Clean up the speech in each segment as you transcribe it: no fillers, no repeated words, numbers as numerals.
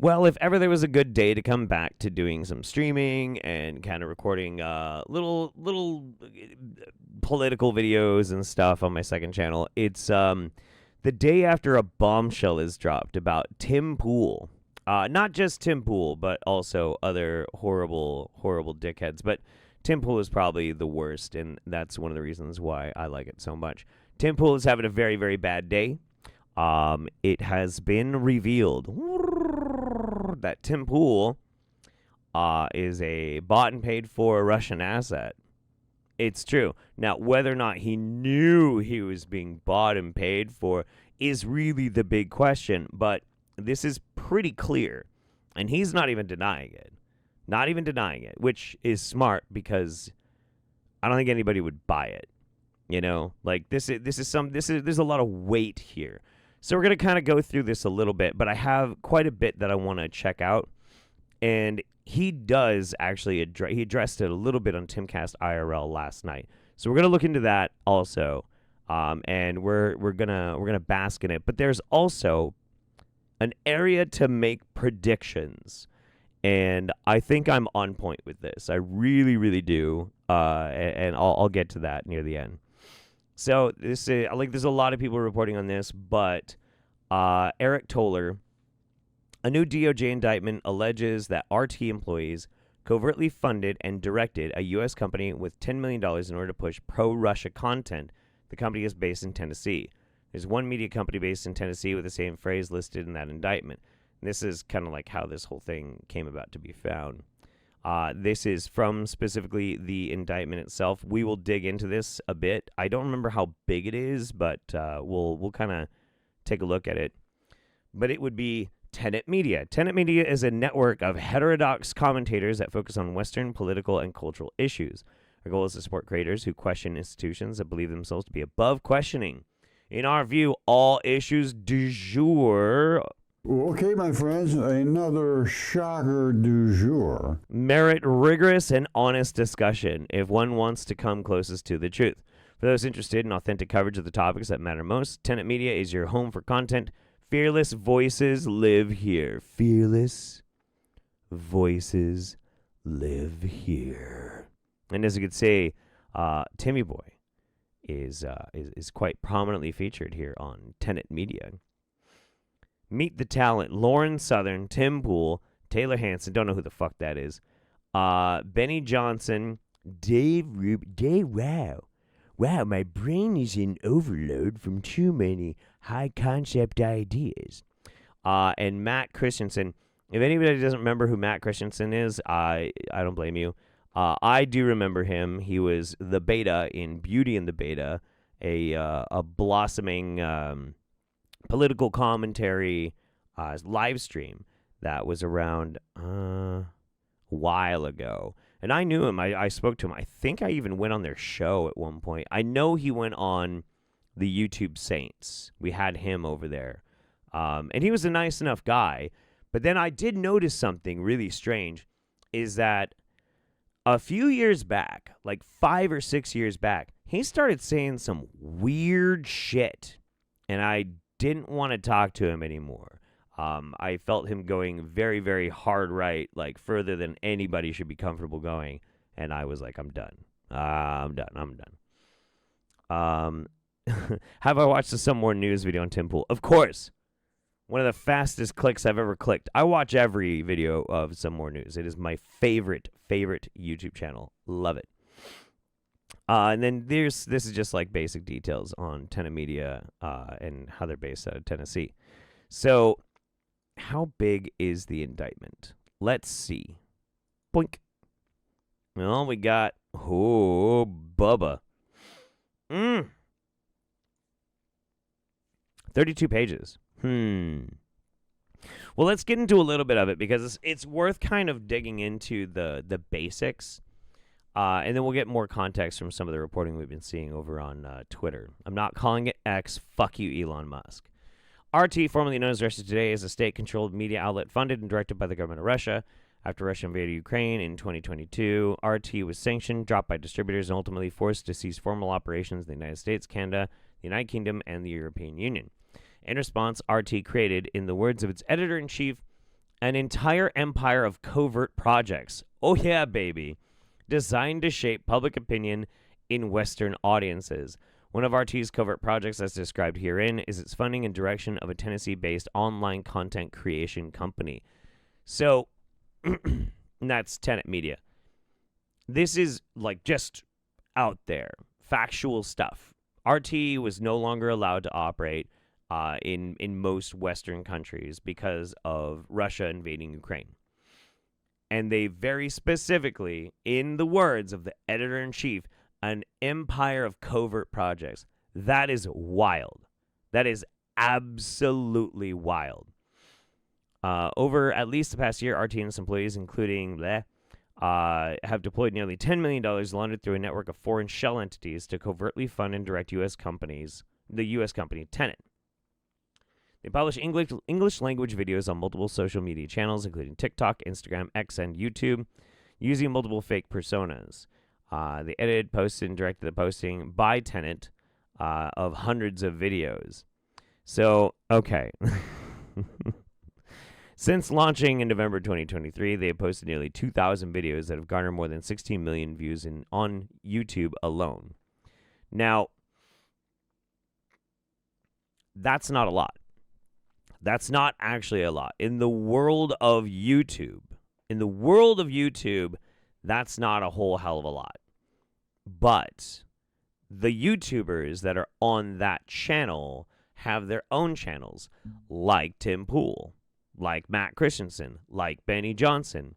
well, if ever there was a good day to come back to doing some streaming and kind of recording little political videos and stuff on my second channel, it's the day after a bombshell is dropped about Tim Pool. Not just Tim Pool, but also other horrible dickheads. But Tim Pool is probably the worst, and that's one of the reasons why I like it so much. Tim Pool is having a very, very bad day. It has been revealed that Tim Pool is a bought and paid for Russian asset. It's true. Now, whether or not he knew he was being bought and paid for is really the big question, but this is pretty clear, and he's not even denying it. Not even denying it, which is smart because I don't think anybody would buy it. You know, like there's a lot of weight here. So we're going to kind of go through this a little bit, but I have quite a bit that I want to check out. And he does actually he addressed it a little bit on Timcast IRL last night. So we're going to look into that also. And we're going to bask in it, but there's also an area to make predictions. And I think I'm on point with this. I really, really do. And I'll get to that near the end. So this is, there's a lot of people reporting on this, but Eric Toller, a new DOJ indictment alleges that RT employees covertly funded and directed a U.S. company with $10 million in order to push pro-Russia content. The company is based in Tennessee. There's one media company based in Tennessee with the same phrase listed in that indictment. And this is kind of like how this whole thing came about to be found. This is from specifically the indictment itself. We will dig into this a bit. I don't remember how big it is, but we'll kind of take a look at it. But it would be Tenet Media. Tenet Media is a network of heterodox commentators that focus on Western political and cultural issues. Our goal is to support creators who question institutions that believe themselves to be above questioning. In our view, all issues du jour... Okay, my friends, another shocker du jour. Merit rigorous and honest discussion if one wants to come closest to the truth. For those interested in authentic coverage of the topics that matter most, Tenet Media is your home for content. Fearless voices live here. Fearless voices live here. And as you could say, Timmy Boy is quite prominently featured here on Tenet Media. Meet the talent: Lauren Southern, Tim Pool, Taylor Hanson, don't know who the fuck that is, Benny Johnson, Dave wow, my brain is in overload from too many high concept ideas, and Matt Christensen. If anybody doesn't remember who Matt Christensen is, I don't blame you. I do remember him. He was the beta in Beauty and the Beta, a blossoming political commentary live stream that was around a while ago. And I knew him. I spoke to him. I think I even went on their show at one point. I know he went on the YouTube Saints. We had him over there. And he was a nice enough guy. But then I did notice something really strange, is that a few years back, like 5 or 6 years back, he started saying some weird shit. And I didn't want to talk to him anymore. I felt him going very, very hard right, like further than anybody should be comfortable going. And I was like, I'm done. I'm done. Have I watched Some More News video on Tim Pool? Of course. One of the fastest clicks I've ever clicked. I watch every video of Some More News. It is my favorite YouTube channel. Love it. And then this is just like basic details on Tenet Media and how they're based out of Tennessee. So how big is the indictment? Let's see. Boink. Well, we got, Bubba. 32 pages. Well, let's get into a little bit of it because it's worth kind of digging into the basics. And then we'll get more context from some of the reporting we've been seeing over on Twitter. I'm not calling it X. Fuck you, Elon Musk. RT, formerly known as Russia Today, is a state-controlled media outlet funded and directed by the government of Russia. After Russia invaded Ukraine in 2022, RT was sanctioned, dropped by distributors, and ultimately forced to cease formal operations in the United States, Canada, the United Kingdom, and the European Union. In response, RT created, in the words of its editor-in-chief, an entire empire of covert projects. Oh yeah, baby. Designed to shape public opinion in Western audiences. One of RT's covert projects, as described herein, is its funding and direction of a Tennessee-based online content creation company. So, that's Tenet Media. This is like just out there, factual stuff. RT was no longer allowed to operate in most Western countries because of Russia invading Ukraine. And they very specifically, in the words of the editor-in-chief, an empire of covert projects. That is wild. That is absolutely wild. Over at least the past year, RT and its employees, including have deployed nearly $10 million laundered through a network of foreign shell entities to covertly fund and direct U.S. companies, the U.S. company Tenet. They publish English language videos on multiple social media channels, including TikTok, Instagram, X, and YouTube, using multiple fake personas. They edited, posted, and directed the posting by Tenet of hundreds of videos. So, okay. Since launching in November 2023, they have posted nearly 2,000 videos that have garnered more than 16 million views on YouTube alone. Now, that's not a lot. That's not actually a lot. In the world of YouTube, that's not a whole hell of a lot. But the YouTubers that are on that channel have their own channels, like Tim Pool, like Matt Christensen, like Benny Johnson.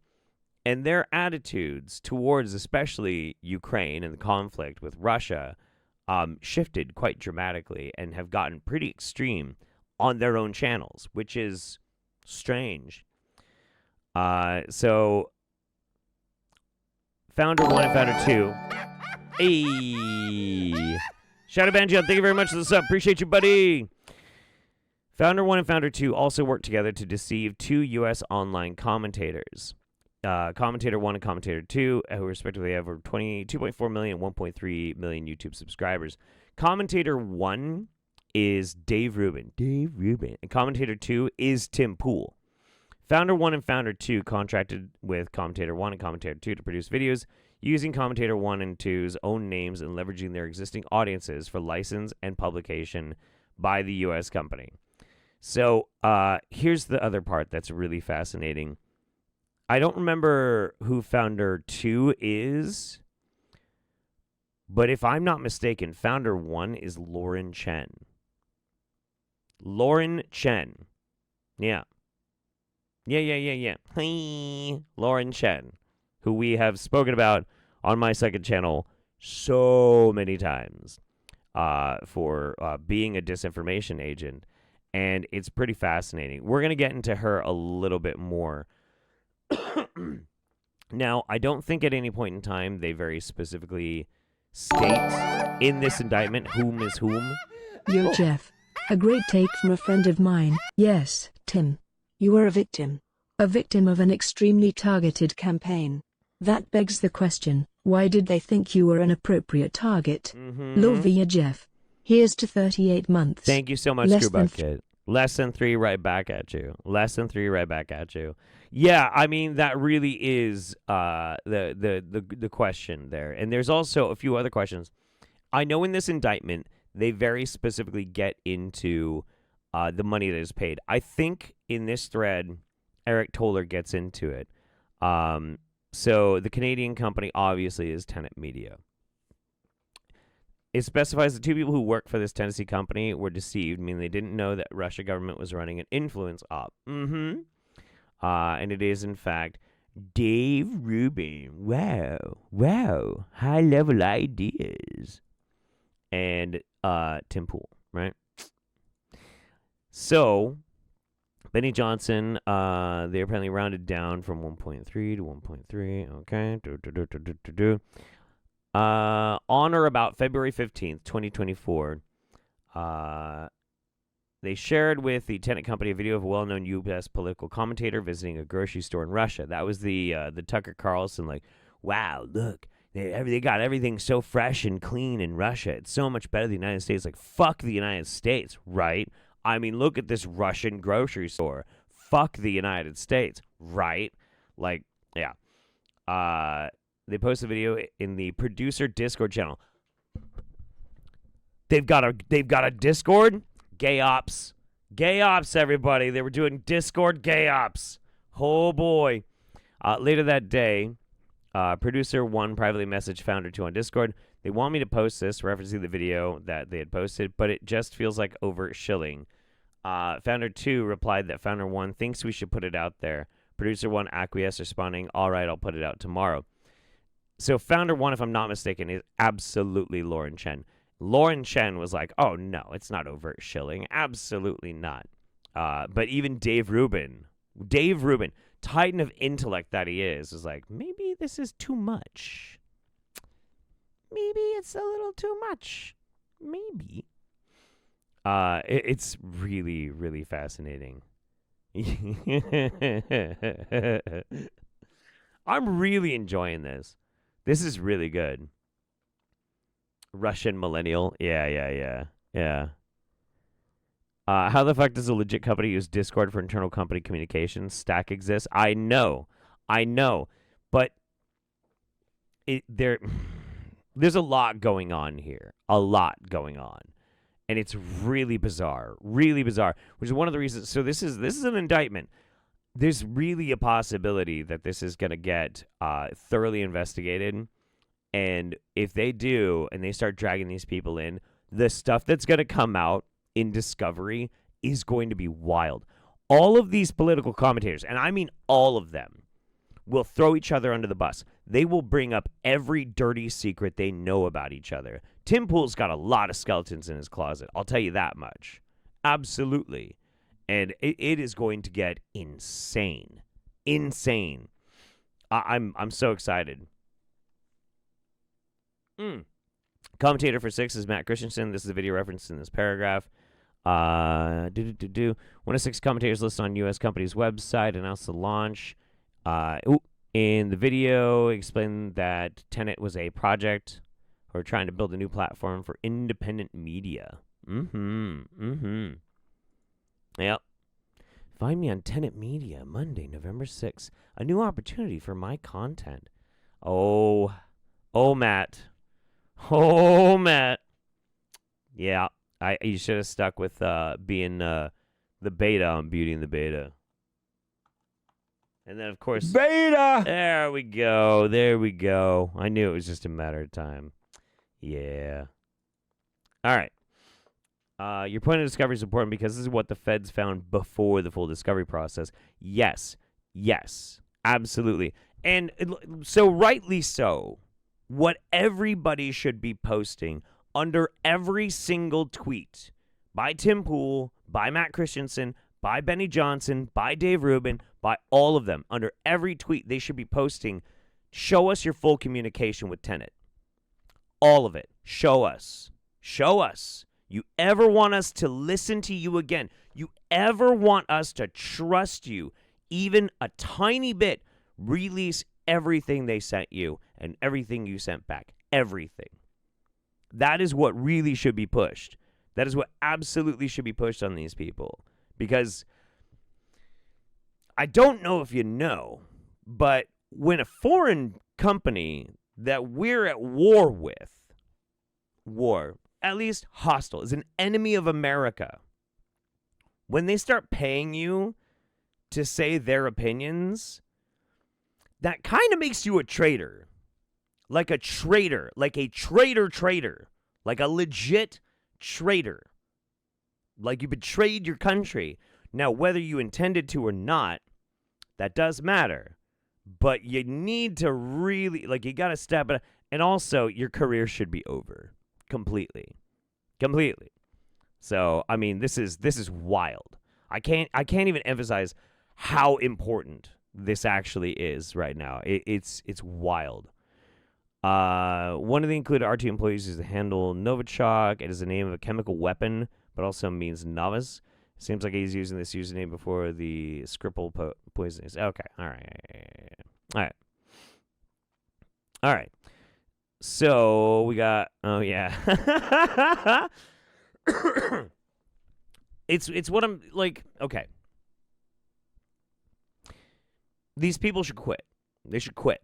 And their attitudes towards especially Ukraine and the conflict with Russia shifted quite dramatically and have gotten pretty extreme on their own channels, which is strange. So, Founder 1 and Founder 2. Hey! Shadow Banjo, thank you very much for the sub. Appreciate you, buddy. Founder 1 and Founder 2 also worked together to deceive two U.S. online commentators. Commentator 1 and Commentator 2, who respectively have over 2.4 million and 1.3 million YouTube subscribers. Commentator 1 is Dave Rubin. And Commentator 2 is Tim Pool. Founder 1 and Founder 2 contracted with Commentator 1 and Commentator 2 to produce videos using Commentator 1 and 2's own names and leveraging their existing audiences for license and publication by the U.S. company. So here's the other part that's really fascinating. I don't remember who Founder 2 is, but if I'm not mistaken, Founder 1 is Lauren Chen. Lauren Chen. Yeah. Hi, Lauren Chen, who we have spoken about on my second channel so many times for being a disinformation agent. And it's pretty fascinating. We're going to get into her a little bit more. Now, I don't think at any point in time they very specifically state in this indictment whom is whom. Yo, Jeff. A great take from a friend of mine. Yes, Tim. You were a victim. A victim of an extremely targeted campaign. That begs the question, why did they think you were an appropriate target? Love ya, Jeff. Here's to 38 months. Thank you so much, Screw Bucket. Less than 3 right back at you. Less than 3 right back at you. Yeah, I mean, that really is the question there. And there's also a few other questions. I know in this indictment, they very specifically get into the money that is paid. I think in this thread, Eric Toller gets into it. So the Canadian company obviously is Tenet Media. It specifies the two people who work for this Tennessee company were deceived, meaning they didn't know that Russia government was running an influence op. And it is, in fact, Dave Rubin. Wow. High-level ideas. And Tim Pool, right? So, Benny Johnson, they apparently rounded down from 1.3 to 1.3. Okay. On or about February 15th, 2024, they shared with the Tenet company a video of a well-known U.S. political commentator visiting a grocery store in Russia. That was the Tucker Carlson, like, wow, look, they got everything so fresh and clean in Russia. It's so much better than the United States. Like, fuck the United States, right? I mean, look at this Russian grocery store. fuck the United States, right? Like, yeah. They posted a video in the producer Discord channel. They've got a Discord. Gay ops, everybody. They were doing Discord gay ops. Oh boy. Later that day, producer 1 privately messaged founder 2 on Discord. They want me to post this, referencing the video that they had posted, but it just feels like overt shilling. Founder 2 replied that founder 1 thinks we should put it out there. Producer 1 acquiesced, responding, all right, I'll put it out tomorrow. So founder 1, if I'm not mistaken, is absolutely Lauren Chen. Lauren Chen was like, oh, no, it's not overt shilling. Absolutely not. But even Dave Rubin, titan of intellect that he is like, maybe this is too much. Maybe it's a little too much. Maybe. It's really, really fascinating. I'm really enjoying this. This is really good. Russian millennial. Yeah. How the fuck does a legit company use Discord for internal company communications? Stack exists. I know. But there's a lot going on here. And it's really bizarre, which is one of the reasons. So this is an indictment. There's really a possibility that this is going to get thoroughly investigated. And if they do, and they start dragging these people in, the stuff that's going to come out in discovery is going to be wild. All of these political commentators, and I mean all of them, will throw each other under the bus. They will bring up every dirty secret they know about each other. Tim Pool's got a lot of skeletons in his closet. I'll tell you that much. Absolutely. And it is going to get insane. I'm so excited. Commentator for 6 is Matt Christensen. This is a video referenced in this paragraph. One of 6 commentators listed on U.S. company's website announced the launch. In the video, explained that Tenet was a project or trying to build a new platform for independent media. Yep. Find me on Tenet Media Monday, November 6th. A new opportunity for my content. Oh, Matt. Yeah, you should have stuck with being the beta on Beauty and the Beta. And then, of course... Beta! There we go. I knew it was just a matter of time. Yeah. All right. Your point of discovery is important because this is what the feds found before the full discovery process. Yes, absolutely. And so rightly so, what everybody should be posting under every single tweet by Tim Pool, by Matt Christensen, by Benny Johnson, by Dave Rubin, by all of them, under every tweet they should be posting, show us your full communication with Tenet. All of it. Show us. You ever want us to listen to you again? You ever want us to trust you even a tiny bit? Release everything they sent you and everything you sent back. Everything. That is what really should be pushed. That is what absolutely should be pushed on these people. Because I don't know if you know, but when a foreign company that we're at war with, at least hostile, is an enemy of America, when they start paying you to say their opinions, that kind of makes you a traitor. Like a traitor. Like a traitor. Like a legit traitor. Like you betrayed your country. Now, whether you intended to or not, that does matter. But you need to really, you got to step it. And also, your career should be over. Completely. So, I mean, this is wild. I can't even emphasize how important this actually is right now. It's wild. One of the included RT employees is to handle Novichok. It is the name of a chemical weapon, but also means novice. Seems like he's using this username before the Skripal poison is. Okay, all right. So we got. Oh yeah. It's what I'm like. Okay. these people should quit. They should quit.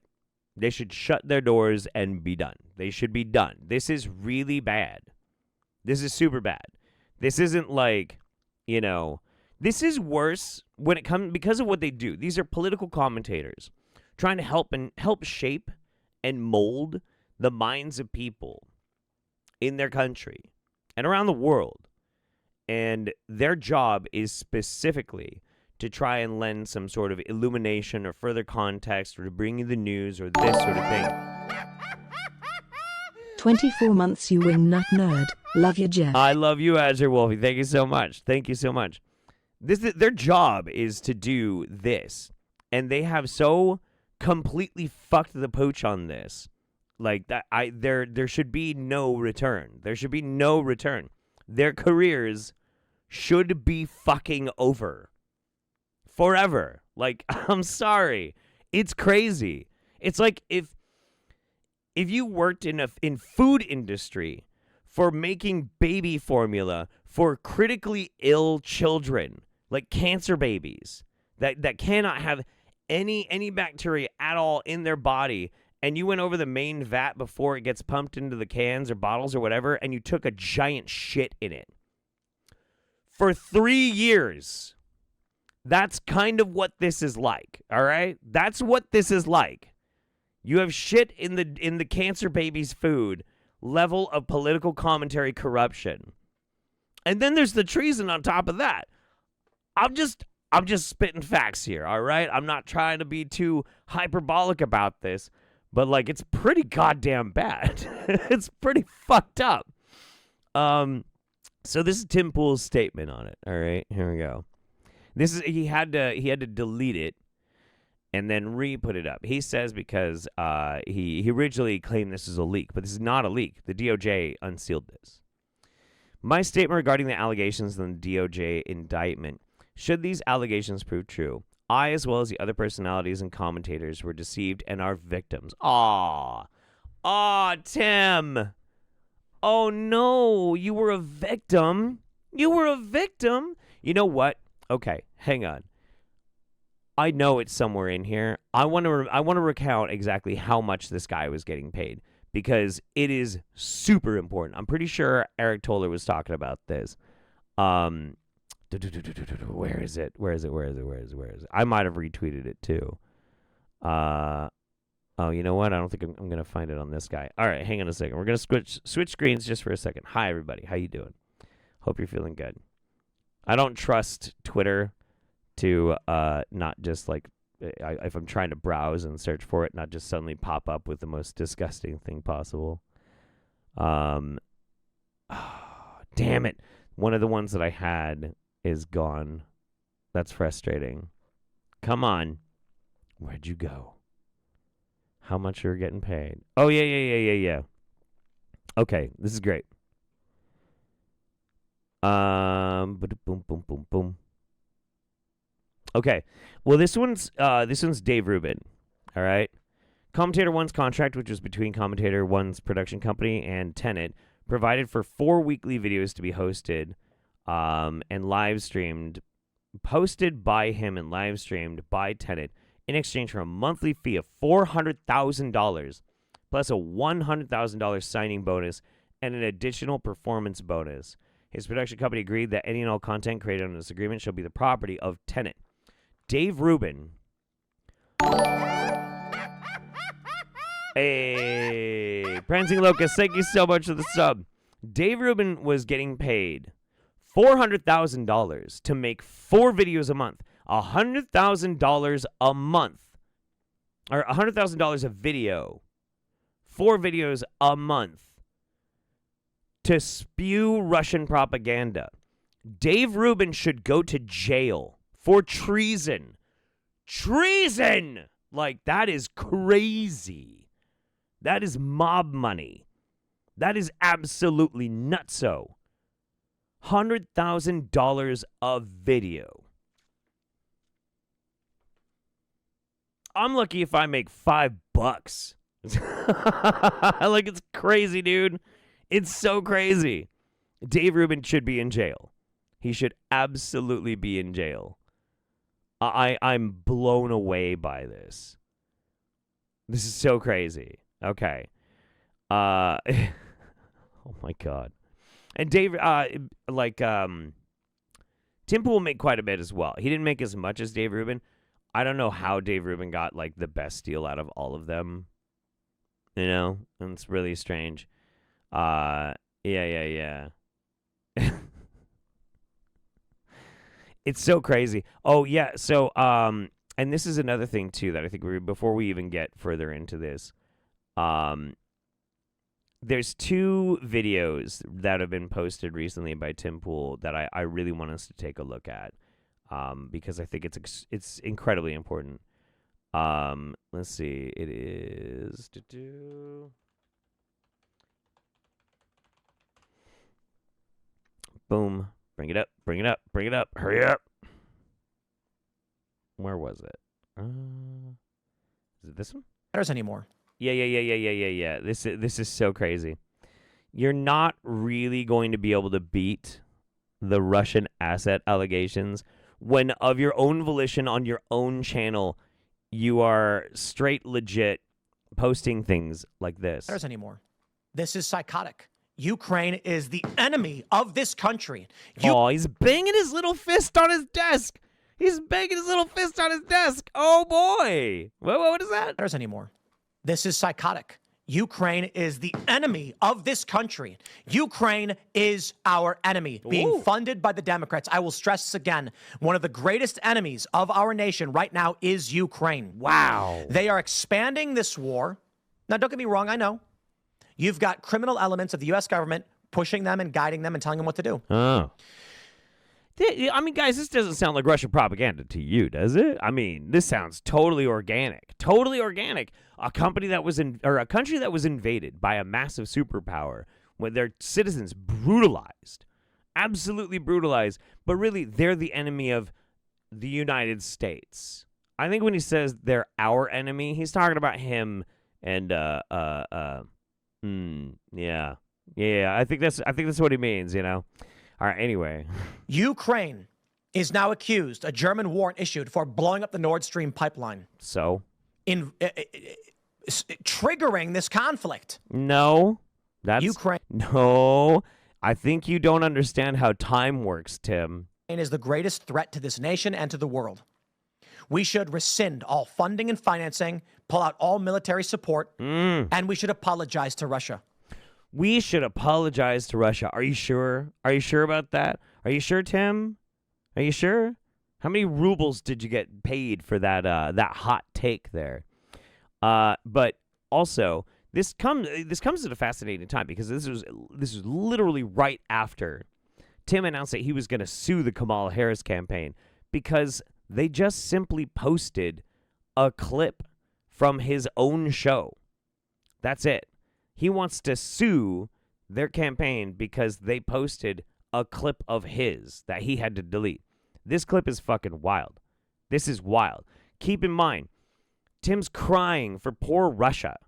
They should shut their doors and be done. They should be done. This is really bad. This is super bad. This isn't like, this is worse when it comes because of what they do. These are political commentators trying to help shape and mold the minds of people in their country and around the world. And their job is specifically to try and lend some sort of illumination or further context or to bring you the news or this sort of thing. 24 months, you wing nut nerd. Love you, Jeff. I love you, Azure Wolfie. Thank you so much. Thank you so much. Their job is to do this, and they have so completely fucked the pooch on this. Like that, there should be no return. There should be no return. Their careers should be fucking over forever. Like, I'm sorry, it's crazy. It's like if you worked in food industry for making baby formula for critically ill children, like cancer babies that cannot have any bacteria at all in their body, and you went over the main vat before it gets pumped into the cans or bottles or whatever, and you took a giant shit in it for 3 years. That's kind of what this is like, all right? That's what this is like. You have shit in the cancer baby's food level of political commentary corruption. And then there's the treason on top of that. I'm just spitting facts here, all right? I'm not trying to be too hyperbolic about this, but like it's pretty goddamn bad. It's pretty fucked up. So this is Tim Pool's statement on it. All right, here we go. He had to delete it and then re-put it up. He says because he originally claimed this is a leak, but this is not a leak. The DOJ unsealed this. My statement regarding the allegations in the DOJ indictment. Should these allegations prove true, I, as well as the other personalities and commentators, were deceived and are victims. Aw, Tim. Oh, no, you were a victim. You were a victim. You know what? Okay, hang on. I know it's somewhere in here. I want to recount exactly how much this guy was getting paid because it is super important. I'm pretty sure Eric Toller was talking about this. Where is it? I might have retweeted it too. Oh, you know what? I don't think I'm going to find it on this guy. All right, hang on a second. We're going to switch screens just for a second. Hi, everybody. How you doing? Hope you're feeling good. I don't trust Twitter to not just like if I'm trying to browse and search for it, not just suddenly pop up with the most disgusting thing possible. Damn it. One of the ones that I had is gone. That's frustrating. Come on. Where'd you go? How much you're getting paid? Oh, yeah. Okay, this is great. Boom. Okay. Well, this one's Dave Rubin. All right. Commentator One's contract, which was between Commentator One's production company and Tenet, provided for 4 weekly videos to be hosted and live streamed, posted by him and live streamed by Tenet in exchange for a monthly fee of $400,000 plus a $100,000 signing bonus and an additional performance bonus. His production company agreed that any and all content created on this agreement shall be the property of Tenet. Dave Rubin. Hey, Prancing Locust, thank you so much for the sub. Dave Rubin was getting paid $400,000 to make 4 videos a month. $100,000 a month. Or $100,000 a video. 4 videos a month. To spew Russian propaganda. Dave Rubin should go to jail for treason. Treason! Like, that is crazy. That is mob money. That is absolutely nutso. $100,000 a video. I'm lucky if I make $5. Like, it's crazy, dude. It's so crazy. Dave Rubin should be in jail. He should absolutely be in jail. I'm blown away by this. This is so crazy. Okay. Oh my God. And Dave, Tim Pool made quite a bit as well. He didn't make as much as Dave Rubin. I don't know how Dave Rubin got like the best deal out of all of them. You know, and it's really strange. Yeah. It's so crazy. Oh yeah. So and this is another thing too that I think before we even get further into this, there's two videos that have been posted recently by Tim Pool that I really want us to take a look at, because I think it's incredibly important. Let's see. It is boom. Bring it up. Hurry up. Where was it? Is it this one? Matters anymore. Yeah. This is so crazy. You're not really going to be able to beat the Russian asset allegations when, of your own volition on your own channel, you are straight legit posting things like this. Matters anymore. This is psychotic. Ukraine is the enemy of this country. Oh, he's banging his little fist on his desk. Oh boy. What is that? Matters anymore. This is psychotic. Ukraine is the enemy of this country. Ukraine is our enemy, being funded by the Democrats. I will stress this again. One of the greatest enemies of our nation right now is Ukraine. Wow. They are expanding this war. Now, don't get me wrong. I know you've got criminal elements of the U.S. government pushing them and guiding them and telling them what to do. Oh. I mean, guys, this doesn't sound like Russian propaganda to you, does it? I mean, this sounds totally organic. A country that was invaded by a massive superpower, when their citizens brutalized, absolutely brutalized, but really they're the enemy of the United States. I think when he says they're our enemy, he's talking about him and yeah. I think that's what he means, you know. All right, anyway. Ukraine is now accused, a German warrant issued for blowing up the Nord Stream pipeline. So? Triggering this conflict. No. That's Ukraine. No. I think you don't understand how time works, Tim. Is the greatest threat to this nation and to the world. We should rescind all funding and financing, pull out all military support, and we should apologize to Russia. We should apologize to Russia. Are you sure? Are you sure about that? Are you sure, Tim? Are you sure? How many rubles did you get paid for that hot take there? But also, this comes at a fascinating time, because this was literally right after Tim announced that he was going to sue the Kamala Harris campaign, because they just simply posted a clip from his own show. That's it. He wants to sue their campaign because they posted a clip of his that he had to delete. This clip is fucking wild. This is wild. Keep in mind, Tim's crying for poor Russia.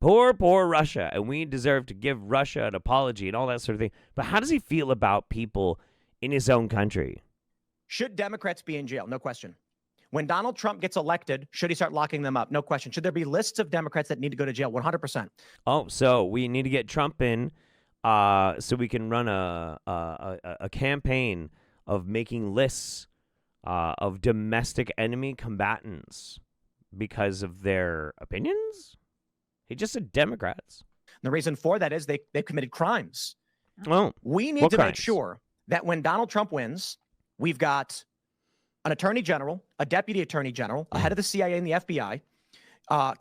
Poor Russia. And we deserve to give Russia an apology and all that sort of thing. But how does he feel about people in his own country? Should Democrats be in jail? No question. When Donald Trump gets elected, should he start locking them up? No question. Should there be lists of Democrats that need to go to jail? 100%. Oh, so we need to get Trump in so we can run a campaign of making lists of domestic enemy combatants because of their opinions? He just said Democrats. The reason for that is they've committed crimes. Oh, we need to make sure that when Donald Trump wins, we've got an attorney general, a deputy attorney general, a head of the CIA and the FBI.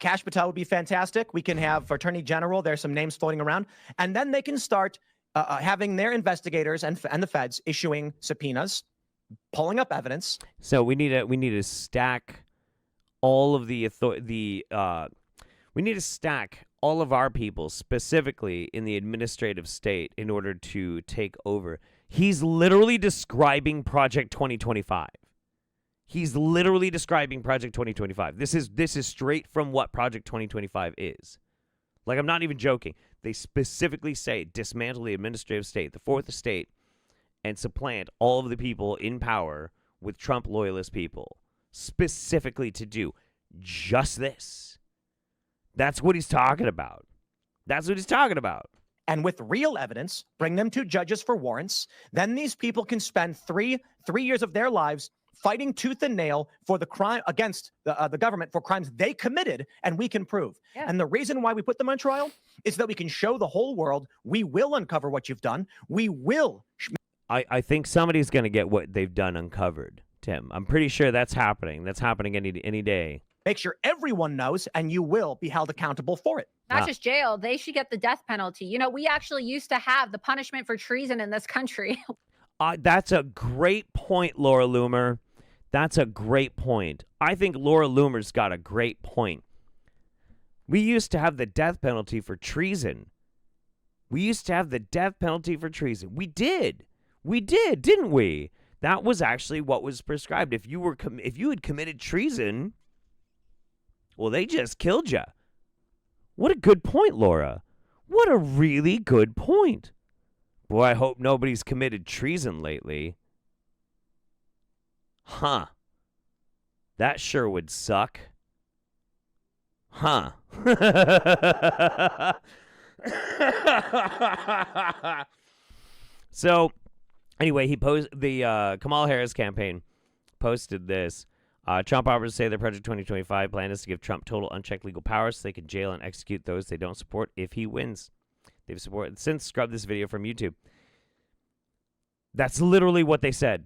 Kash Patel would be fantastic. We can have attorney general. There's some names floating around. And then they can start having their investigators and the feds issuing subpoenas, pulling up evidence. So we need to stack all of we need to stack all of our people specifically in the administrative state in order to take over. He's literally describing Project 2025. He's literally describing Project 2025. This is straight from what Project 2025 is. Like, I'm not even joking. They specifically say dismantle the administrative state, the fourth estate, and supplant all of the people in power with Trump loyalist people. specifically to do just this. That's what he's talking about. That's what he's talking about. And with real evidence, bring them to judges for warrants. Then these people can spend three years of their lives fighting tooth and nail for the crime against the government for crimes they committed, and we can prove. Yeah. And the reason why we put them on trial is that we can show the whole world we will uncover what you've done. We will. I think somebody's going to get what they've done uncovered, Tim. I'm pretty sure that's happening. That's happening any day. Make sure everyone knows, and you will be held accountable for it. Not just jail. They should get the death penalty. You know, we actually used to have the punishment for treason in this country. That's a great point, Laura Loomer. That's a great point. I think Laura Loomer's got a great point. We used to have the death penalty for treason. We used to have the death penalty for treason. We did. We did, didn't we? That was actually what was prescribed. If you had committed treason, well, they just killed you. What a good point, Laura. What a really good point. Boy, I hope nobody's committed treason lately. Huh. That sure would suck. Huh. So, anyway, he posted the Kamala Harris campaign posted this. Trump operatives say their Project 2025 plan is to give Trump total unchecked legal powers so they can jail and execute those they don't support if he wins. They've since scrubbed this video from YouTube. That's literally what they said.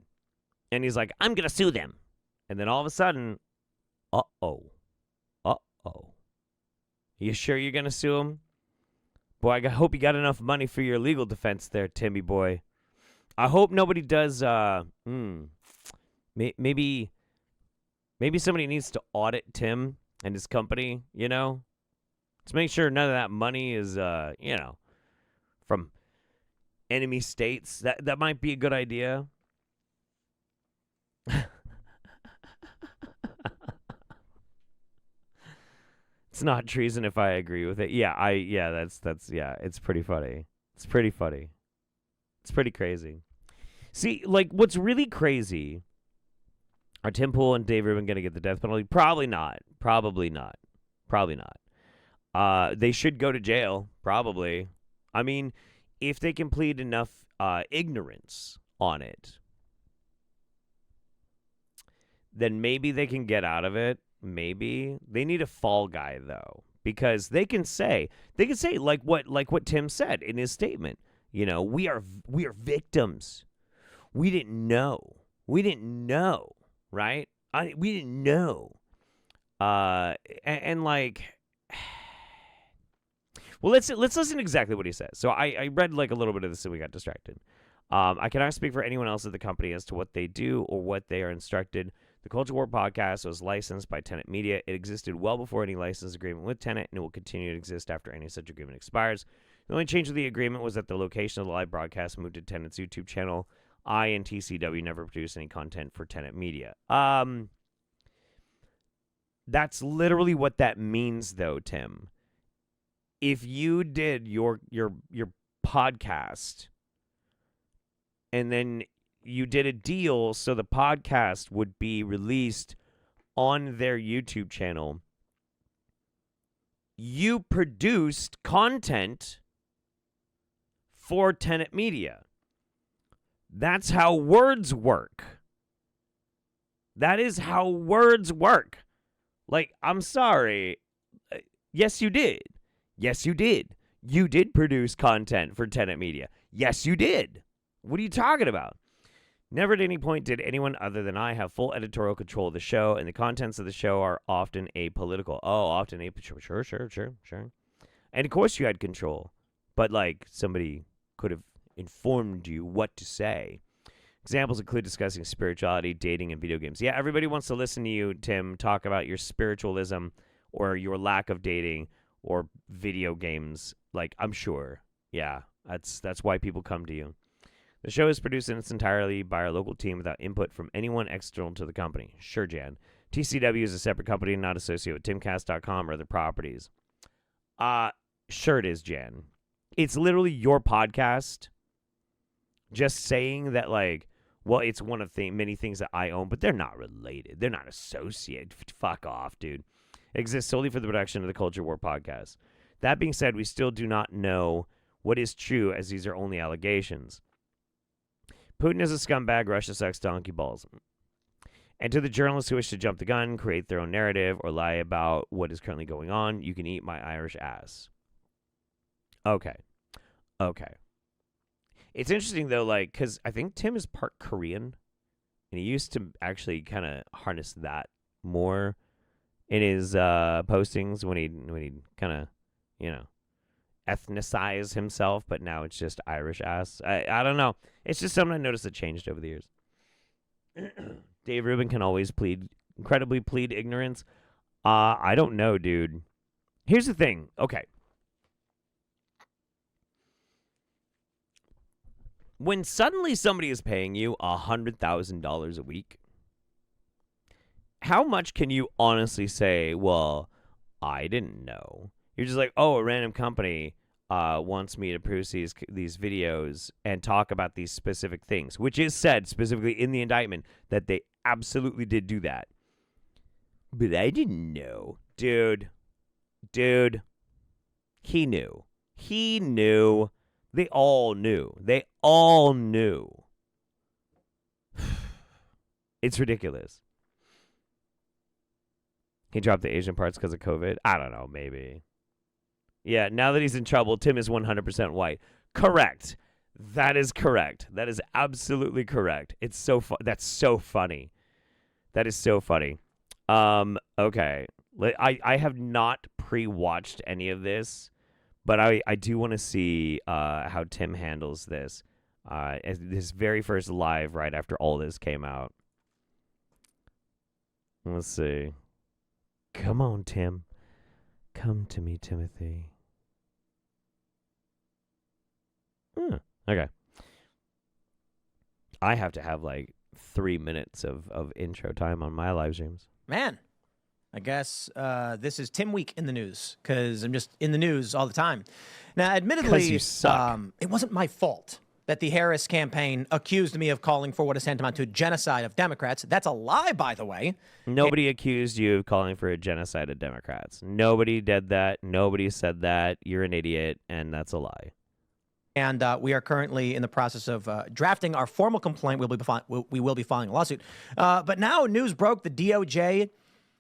And he's like, I'm going to sue them. And then all of a sudden, uh-oh. You sure you're going to sue him? Boy, I hope you got enough money for your legal defense there, Timmy boy. I hope nobody does, maybe somebody needs to audit Tim and his company, you know? To make sure none of that money is, from enemy states. That might be a good idea. It's not treason if I agree with it. It's pretty funny. It's pretty funny. It's pretty crazy. See, like, what's really crazy, are Tim Pool and Dave Rubin going to get the death penalty? Probably not. They should go to jail, probably. I mean, if they can plead enough ignorance on it, then maybe they can get out of it. Maybe. They need a fall guy, though, because they can say like what Tim said in his statement. You know, we are victims. We didn't know, right? We didn't know. And like, well, let's listen to exactly what he says. So I read like a little bit of this and we got distracted. I cannot speak for anyone else at the company as to what they do or what they are instructed. The Culture War podcast was licensed by Tenet Media. It existed well before any license agreement with Tenet, and it will continue to exist after any such agreement expires. The only change of the agreement was that the location of the live broadcast moved to Tenet's YouTube channel. I and TCW never produced any content for Tenet Media. That's literally what that means, though, Tim. If you did your podcast, and then you did a deal so the podcast would be released on their YouTube channel, you produced content for Tenet Media. That's how words work. That is how words work. Like, I'm sorry. Yes, you did. Yes, you did. You did produce content for Tenet Media. Yes, you did. What are you talking about? Never at any point did anyone other than I have full editorial control of the show, and the contents of the show are often apolitical. Oh, often apolitical. Sure. And of course you had control, but like somebody could have informed you what to say. Examples include discussing spirituality, dating, and video games. Yeah, everybody wants to listen to you, Tim, talk about your spiritualism or your lack of dating or video games. Like, I'm sure. Yeah, that's why people come to you. The show is produced in its entirety by our local team without input from anyone external to the company. Sure, Jan. TCW is a separate company not associated with Timcast.com or other properties. Sure it is, Jan. It's literally your podcast just saying that, like, Well, it's one of many things that I own, but they're not related. They're not associated. Fuck off, dude. It exists solely for the production of the Culture War podcast. That being said, we still do not know what is true, as these are only allegations. Putin is a scumbag. Russia sucks donkey balls. And to the journalists who wish to jump the gun, create their own narrative, or lie about what is currently going on, you can eat my Irish ass. Okay. It's interesting, though, like, because I think Tim is part Korean, and he used to actually kind of harness that more in his postings when he kind of, ethnicize himself, but now it's just Irish ass. I don't know. It's just something I noticed that changed over the years. Dave Rubin can always incredibly plead ignorance. I don't know, dude. Here's the thing. Okay. When suddenly somebody is paying you $100,000 a week, how much can you honestly say, well, I didn't know? You're just like, oh, a random company wants me to produce these videos and talk about these specific things, which is said specifically in the indictment that they absolutely did do that. But I didn't know. Dude, he knew. They all knew. It's ridiculous. He dropped the Asian parts because of COVID? I don't know, maybe. Yeah, now that he's in trouble, Tim is 100% white. Correct. That is correct. That is absolutely correct. It's so that's so funny. That is so funny. Okay. I have not pre-watched any of this, but I do want to see how Tim handles this. His very first live right after all this came out. Let's see. Come on, Tim. Come to me, Timothy. Okay. I have to have like 3 minutes of intro time on my live streams. Man, I guess this is Tim Week in the news, because I'm just in the news all the time. Now, admittedly, you suck. It wasn't my fault that the Harris campaign accused me of calling for what is tantamount to a genocide of Democrats. That's a lie, by the way. Nobody accused you of calling for a genocide of Democrats. Nobody did that. Nobody said that. You're an idiot, and that's a lie. And we are currently in the process of drafting our formal complaint. We will be filing a lawsuit. But now news broke. The DOJ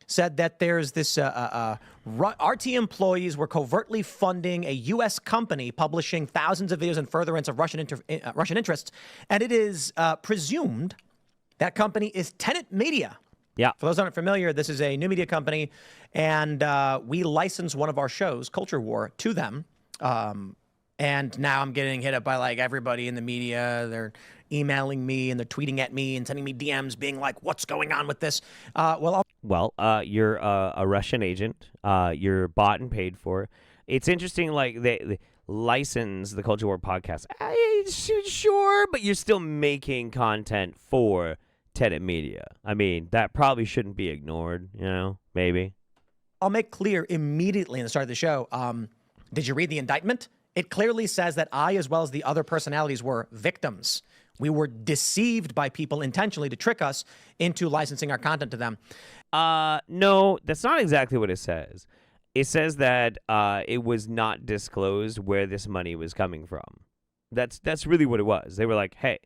said that there's this RT employees were covertly funding a U.S. company publishing thousands of videos in furtherance of Russian interests. And it is presumed that company is Tenet Media. Yeah. For those who aren't familiar, this is a new media company, and we license one of our shows, Culture War, to them. And now I'm getting hit up by like everybody in the media. They're emailing me and they're tweeting at me and sending me DMs being like, what's going on with this? You're a Russian agent. You're bought and paid for. It's interesting, like they license the Culture War podcast. Sure, but you're still making content for Tenet Media. I mean, that probably shouldn't be ignored, maybe. I'll make clear immediately in the start of the show, did you read the indictment? It clearly says that I, as well as the other personalities, were victims. We were deceived by people intentionally to trick us into licensing our content to them. No, that's not exactly what it says. It says that it was not disclosed where this money was coming from. That's really what it was. They were like, hey,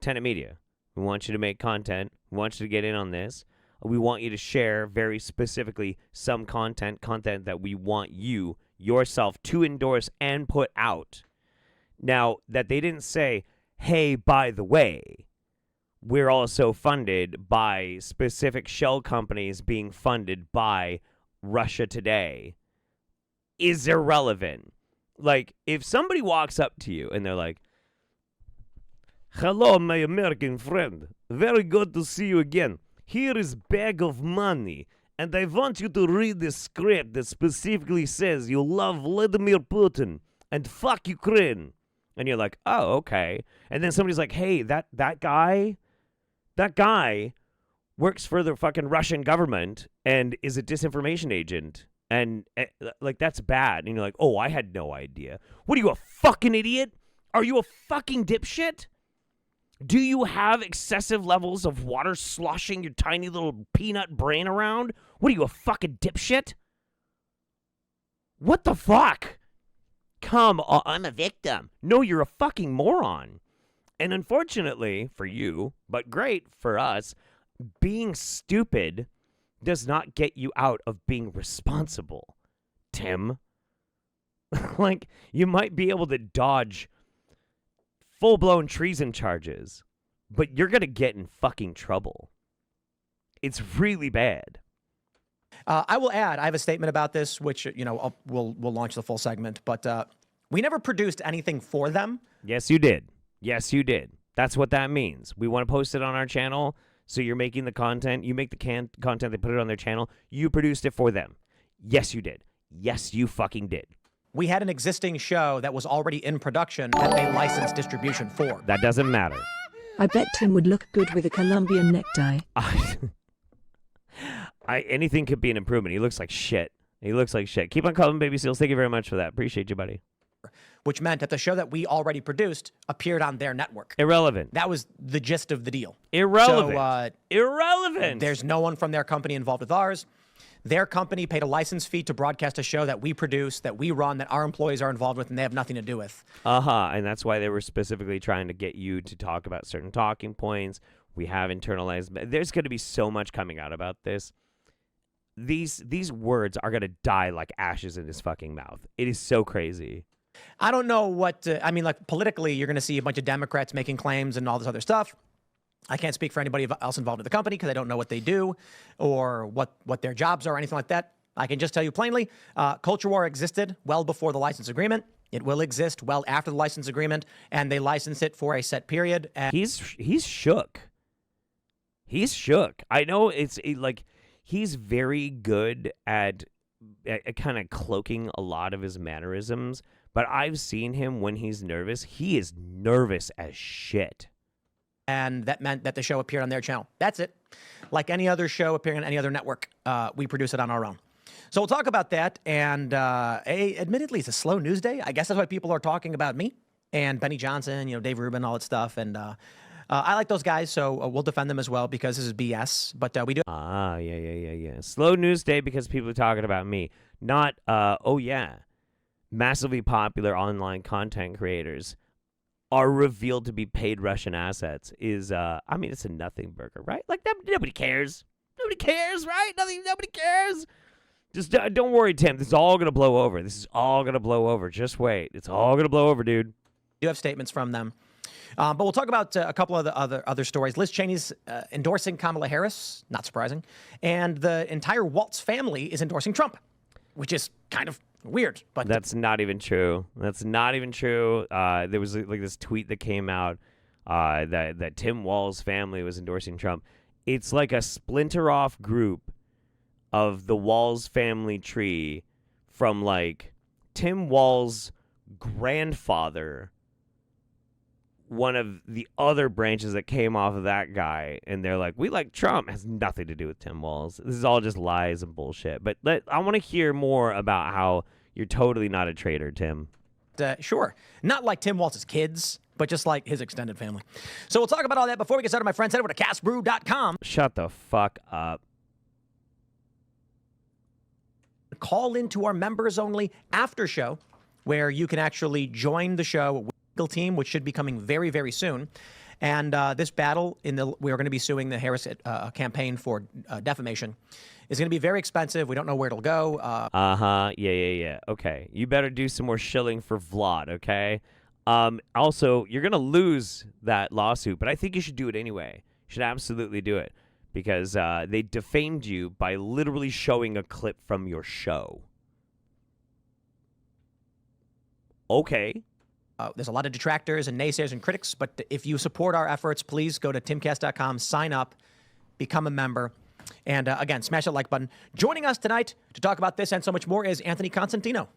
Tenet Media, we want you to make content. We want you to get in on this. We want you to share very specifically some content that we want you yourself to endorse and put out. Now, that they didn't say, hey, by the way, we're also funded by specific shell companies being funded by Russia Today, is irrelevant. Like, if somebody walks up to you and they're like, hello, my American friend. Very good to see you again. Here is bag of money. And I want you to read the script that specifically says you love Vladimir Putin and fuck Ukraine. And you're like, oh, okay. And then somebody's like, hey, that guy works for the fucking Russian government and is a disinformation agent. And like, that's bad. And you're like, oh, I had no idea. What are you, a fucking idiot? Are you a fucking dipshit? Do you have excessive levels of water sloshing your tiny little peanut brain around? What are you, a fucking dipshit? What the fuck? Come on, I'm a victim. No, you're a fucking moron. And unfortunately for you, but great for us, being stupid does not get you out of being responsible, Tim. Like, you might be able to dodge full-blown treason charges, but you're going to get in fucking trouble. It's really bad. I will add, I have a statement about this, which, we'll launch the full segment, but we never produced anything for them. Yes, you did. Yes, you did. That's what that means. We want to post it on our channel, so you're making the content. You make the content, they put it on their channel. You produced it for them. Yes, you did. Yes, you fucking did. We had an existing show that was already in production that they licensed distribution for. That doesn't matter. I bet Tim would look good with a Colombian necktie. Anything could be an improvement. He looks like shit. He looks like shit. Keep on calling Baby Seals. Thank you very much for that. Appreciate you, buddy. Which meant that the show that we already produced appeared on their network. Irrelevant. That was the gist of the deal. Irrelevant. So, irrelevant. There's no one from their company involved with ours. Their company paid a license fee to broadcast a show that we produce, that we run, that our employees are involved with, and they have nothing to do with. And that's why they were specifically trying to get you to talk about certain talking points. We have internalized. There's going to be so much coming out about this. These words are going to die like ashes in his fucking mouth. It is so crazy. I don't know what, politically, you're going to see a bunch of Democrats making claims and all this other stuff. I can't speak for anybody else involved in the company because I don't know what they do or what their jobs are or anything like that. I can just tell you plainly, culture war existed well before the license agreement. It will exist well after the license agreement, and they license it for a set period. And he's shook. He's shook. I know he's very good at kind of cloaking a lot of his mannerisms, but I've seen him when he's nervous. He is nervous as shit. And that meant that the show appeared on their channel. That's it. Like any other show appearing on any other network, we produce it on our own. So we'll talk about that. And admittedly, it's a slow news day. I guess that's why people are talking about me and Benny Johnson, Dave Rubin, all that stuff. And I like those guys, so we'll defend them as well because this is BS. But we do. Yeah. Slow news day because people are talking about me. Not, massively popular online content creators are revealed to be paid Russian assets is, it's a nothing burger, right? Like, nobody cares. Nobody cares, right? Nobody cares. Just don't worry, Tim. This is all going to blow over. This is all going to blow over. Just wait. It's all going to blow over, dude. You have statements from them. But we'll talk about a couple of the other stories. Liz Cheney's endorsing Kamala Harris, not surprising. And the entire Waltz family is endorsing Trump, which is kind of weird, but that's not even true. That's not even true. There was this tweet that came out that Tim Walz's family was endorsing Trump. It's like a splinter off group of the Walz family tree from Tim Walz's grandfather, one of the other branches that came off of that guy, and they're like, we like Trump. It has nothing to do with Tim Walz. This is all just lies and bullshit. But I want to hear more about how you're totally not a traitor, Tim. Sure. Not like Tim Walz's kids, but just like his extended family. So we'll talk about all that. Before we get started, my friends, head over to castbrew.com. Shut the fuck up. Call into our members only after show, where you can actually join the show legal team, which should be coming very, very soon. And this battle we are going to be suing the Harris campaign for defamation. Is going to be very expensive. We don't know where it'll go. Yeah. Okay. You better do some more shilling for Vlad, okay? Also, you're going to lose that lawsuit, but I think you should do it anyway. You should absolutely do it because they defamed you by literally showing a clip from your show. Okay. There's a lot of detractors and naysayers and critics, but if you support our efforts, please go to timcast.com, sign up, become a member. And again, smash that like button. Joining us tonight to talk about this and so much more is Anthony Constantino.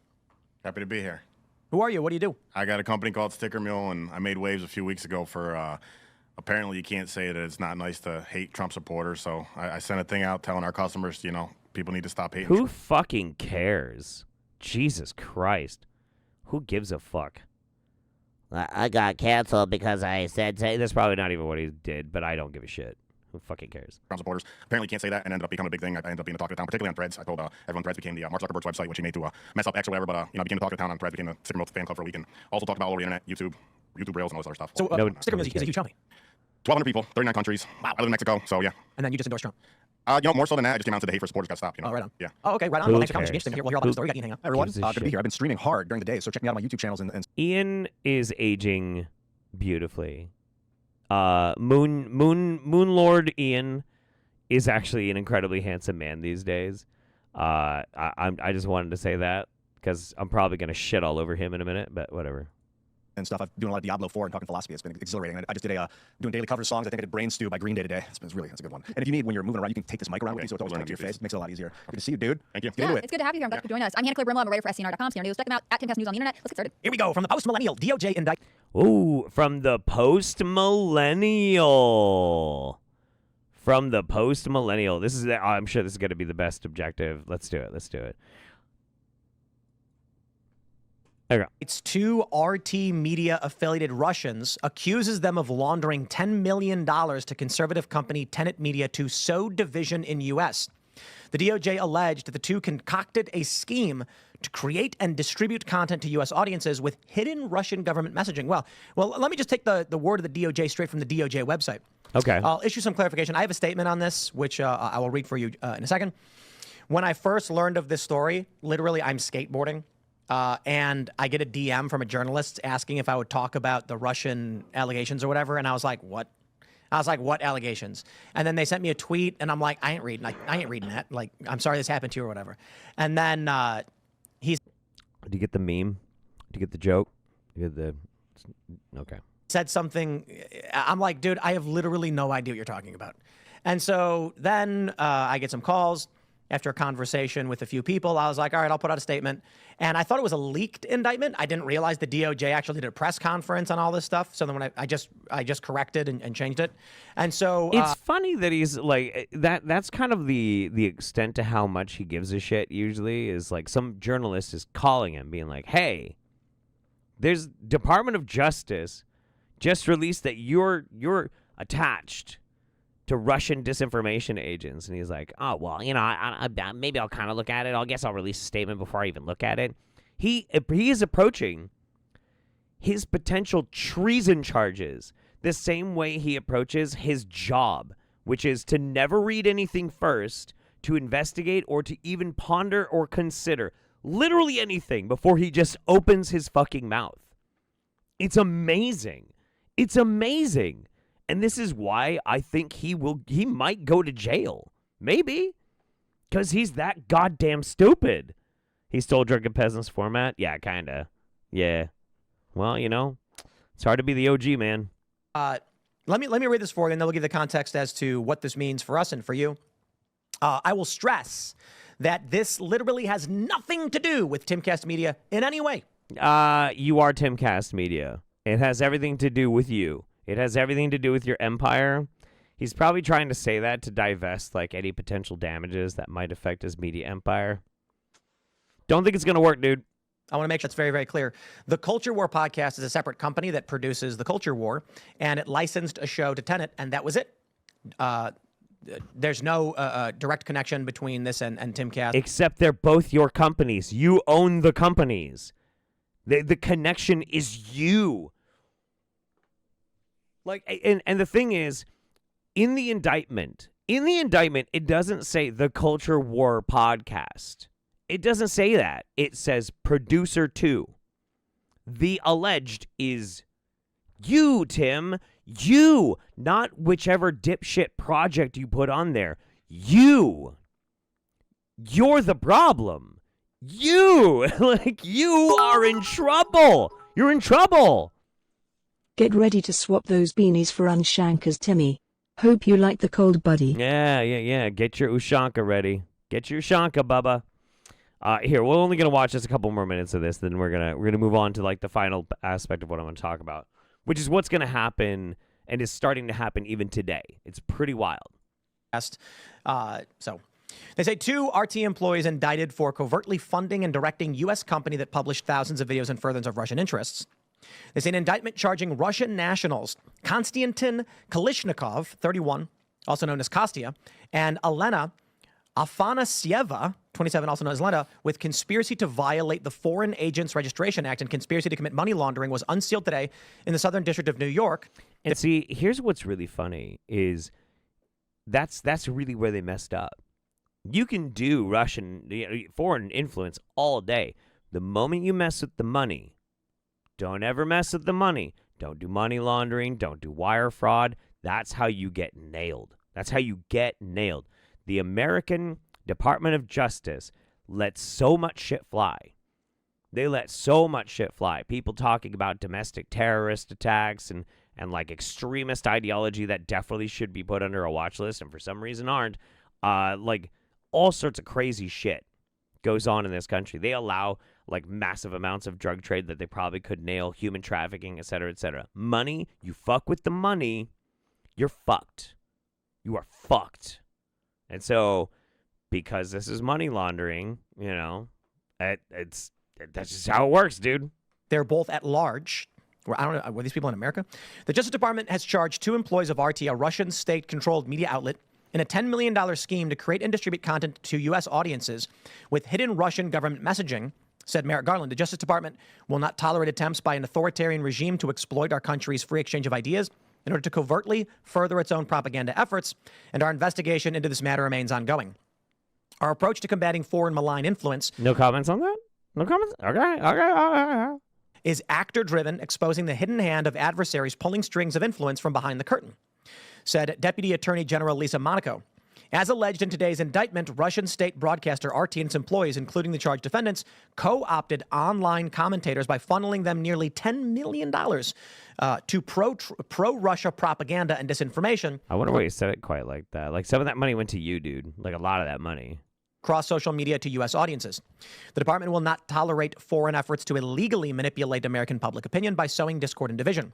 Happy to be here. Who are you? What do you do? I got a company called Sticker Mule, and I made waves a few weeks ago for apparently you can't say that it's not nice to hate Trump supporters. So I sent a thing out telling our customers, people need to stop hating Who Trump. fucking cares? Jesus Christ. Who gives a fuck? I got canceled because I said that's probably not even what he did, but I don't give a shit. Who fucking cares? Trump supporters apparently can't say that, and ended up becoming a big thing. I ended up being the talk of the town, particularly on Threads. I told everyone Threads became the Mark Zuckerberg's website, which he made to mess up X or whatever. But I became the talk of the town on Threads, became the Sticker Mill fan club for a week, and also talked about all over the internet, YouTube Rails, and all this other stuff. So Sticker Mill is a huge company. 1,200 people, 39 countries. Wow. I live in Mexico, so yeah. And then you just endorsed Trump. More so than that, I just came out to the hate for supporters got stopped. Oh, right on. Yeah. Oh, okay, right on. Well, thanks for coming. Interesting. We'll hear all about the story. Got Ian hang out. Hi, everyone. Gives a Good to be shit. here. I've been streaming hard during the day, so check me out on my YouTube channels. And Ian is aging beautifully. Moon Lord Ian is actually an incredibly handsome man these days. I just wanted to say that because I'm probably gonna shit all over him in a minute, but whatever. and stuff. I've been doing a lot of Diablo 4 and talking philosophy. It's been exhilarating. I just did doing daily cover songs. I think I did Brain Stew by Green Day today. That's a good one. And if you need, when you're moving around, you can take this mic around with you so it's always coming to your face. It makes it a lot easier. Good to see you, dude. Thank you. Get into it. It's good to have you here. I'm glad you could join us. I'm Hannah Claire Brimlow. I'm a writer for SCNR.com, CNR News. Check them out at Timcast News on the internet. Let's get started. Here we go. From the post-millennial DOJ indictment. Ooh, from the post-millennial. From the post-millennial. I'm sure this is going to be the best objective. Let's do it. Okay. It's two RT Media affiliated Russians, accuses them of laundering $10 million to conservative company Tenet Media to sow division in U.S. The DOJ alleged that the two concocted a scheme to create and distribute content to U.S. audiences with hidden Russian government messaging. Well, let me just take the word of the DOJ straight from the DOJ website. Okay. I'll issue some clarification. I have a statement on this, which I will read for you in a second. When I first learned of this story, literally, I'm skateboarding. And I get a DM from a journalist asking if I would talk about the Russian allegations or whatever. And I was like, what? What allegations? And then they sent me a tweet and I'm like, I ain't reading that. Like, I'm sorry this happened to you or whatever. And then Do you get the meme? Do you get the joke? Okay. Said something. I'm like, dude, I have literally no idea what you're talking about. And so then I get some calls. After a conversation with a few people, I was like, all right, I'll put out a statement. And I thought it was a leaked indictment. I didn't realize the DOJ actually did a press conference on all this stuff. So then when I just corrected and changed it. And so it's funny that he's like that. That's kind of the extent to how much he gives a shit usually is like some journalist is calling him being like, hey, there's Department of Justice just released that you're attached to Russian disinformation agents. And he's like, oh, well, I maybe I'll kind of look at it. I guess I'll release a statement before I even look at it. He is approaching his potential treason charges the same way he approaches his job, which is to never read anything first, to investigate or to even ponder or consider literally anything before he just opens his fucking mouth. It's amazing. It's amazing. And this is why I think he might go to jail. Maybe. Because he's that goddamn stupid. He stole Drunken Peasants format? Yeah, kind of. Yeah. Well, it's hard to be the OG, man. let me read this for you, and then we'll give the context as to what this means for us and for you. I will stress that this literally has nothing to do with Timcast Media in any way. You are Timcast Media. It has everything to do with you. It has everything to do with your empire. He's probably trying to say that to divest like any potential damages that might affect his media empire. Don't think it's going to work, dude. I want to make sure that's very, very clear. The Culture War podcast is a separate company that produces The Culture War, and it licensed a show to Tenet, and that was it. There's no direct connection between this and Timcast. Except they're both your companies. You own the companies. The connection is you. Like, and the thing is, in the indictment, it doesn't say The Culture War podcast. It doesn't say that. It says producer 2. The alleged is you, Tim. You, not whichever dipshit project you put on there. You. You're the problem. You. Like, you are in trouble. You're in trouble. Get ready to swap those beanies for Unshankers, Timmy. Hope you like the cold, buddy. Yeah. Get your Ushanka ready. Get your Ushanka, Bubba. Here, we're only gonna watch just a couple more minutes of this, then we're gonna move on to like the final aspect of what I'm gonna talk about, which is what's gonna happen and is starting to happen even today. It's pretty wild. So they say 2 RT employees indicted for covertly funding and directing U.S. company that published thousands of videos in furtherance of Russian interests. There's an indictment charging Russian nationals Konstantin Kalishnikov, 31, also known as Kostya, and Elena Afanasieva, 27, also known as Lena, with conspiracy to violate the Foreign Agents Registration Act and conspiracy to commit money laundering, was unsealed today in the Southern District of New York. And see, here's what's really funny is that's really where they messed up. You can do Russian foreign influence all day. The moment you mess with the money, don't ever mess with the money. Don't do money laundering. Don't do wire fraud. That's how you get nailed. That's how you get nailed. The American Department of Justice lets so much shit fly. They let so much shit fly. People talking about domestic terrorist attacks and like extremist ideology that definitely should be put under a watch list and for some reason aren't. Like all sorts of crazy shit goes on in this country. They allow like massive amounts of drug trade that they probably could nail, human trafficking, et cetera, et cetera. Money, you fuck with the money, you're fucked. You are fucked. And so, because this is money laundering, you know, that's just how it works, dude. They're both at large. I don't know, were these people in America? The Justice Department has charged 2 employees of RT, a Russian state-controlled media outlet, in a $10 million scheme to create and distribute content to U.S. audiences with hidden Russian government messaging, said Merrick Garland. The Justice Department will not tolerate attempts by an authoritarian regime to exploit our country's free exchange of ideas in order to covertly further its own propaganda efforts, and our investigation into this matter remains ongoing. Our approach to combating foreign malign influence... No comments on that? No comments? Okay. ...is actor-driven, exposing the hidden hand of adversaries pulling strings of influence from behind the curtain, said Deputy Attorney General Lisa Monaco. As alleged in today's indictment, Russian state broadcaster RT and its employees, including the charged defendants, co-opted online commentators by funneling them nearly $10 million to pro-Russia propaganda and disinformation. I wonder why you said it quite like that. Like some of that money went to you, dude. Like a lot of that money. Across social media to U.S. audiences. The department will not tolerate foreign efforts to illegally manipulate American public opinion by sowing discord and division.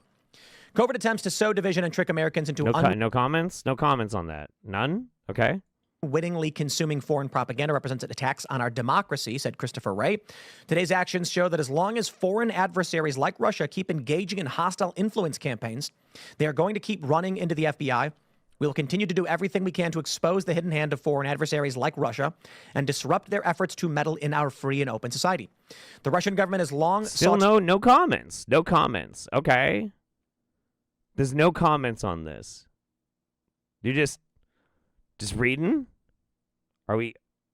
Covert attempts to sow division and trick Americans into no comments? No comments on that. None? Okay. Unwittingly consuming foreign propaganda represents attacks on our democracy, said Christopher Wray. Today's actions show that as long as foreign adversaries like Russia keep engaging in hostile influence campaigns, they are going to keep running into the FBI. We will continue to do everything we can to expose the hidden hand of foreign adversaries like Russia and disrupt their efforts to meddle in our free and open society. The Russian government has long Still no comments. No comments. Okay. There's no comments on this. You're just reading?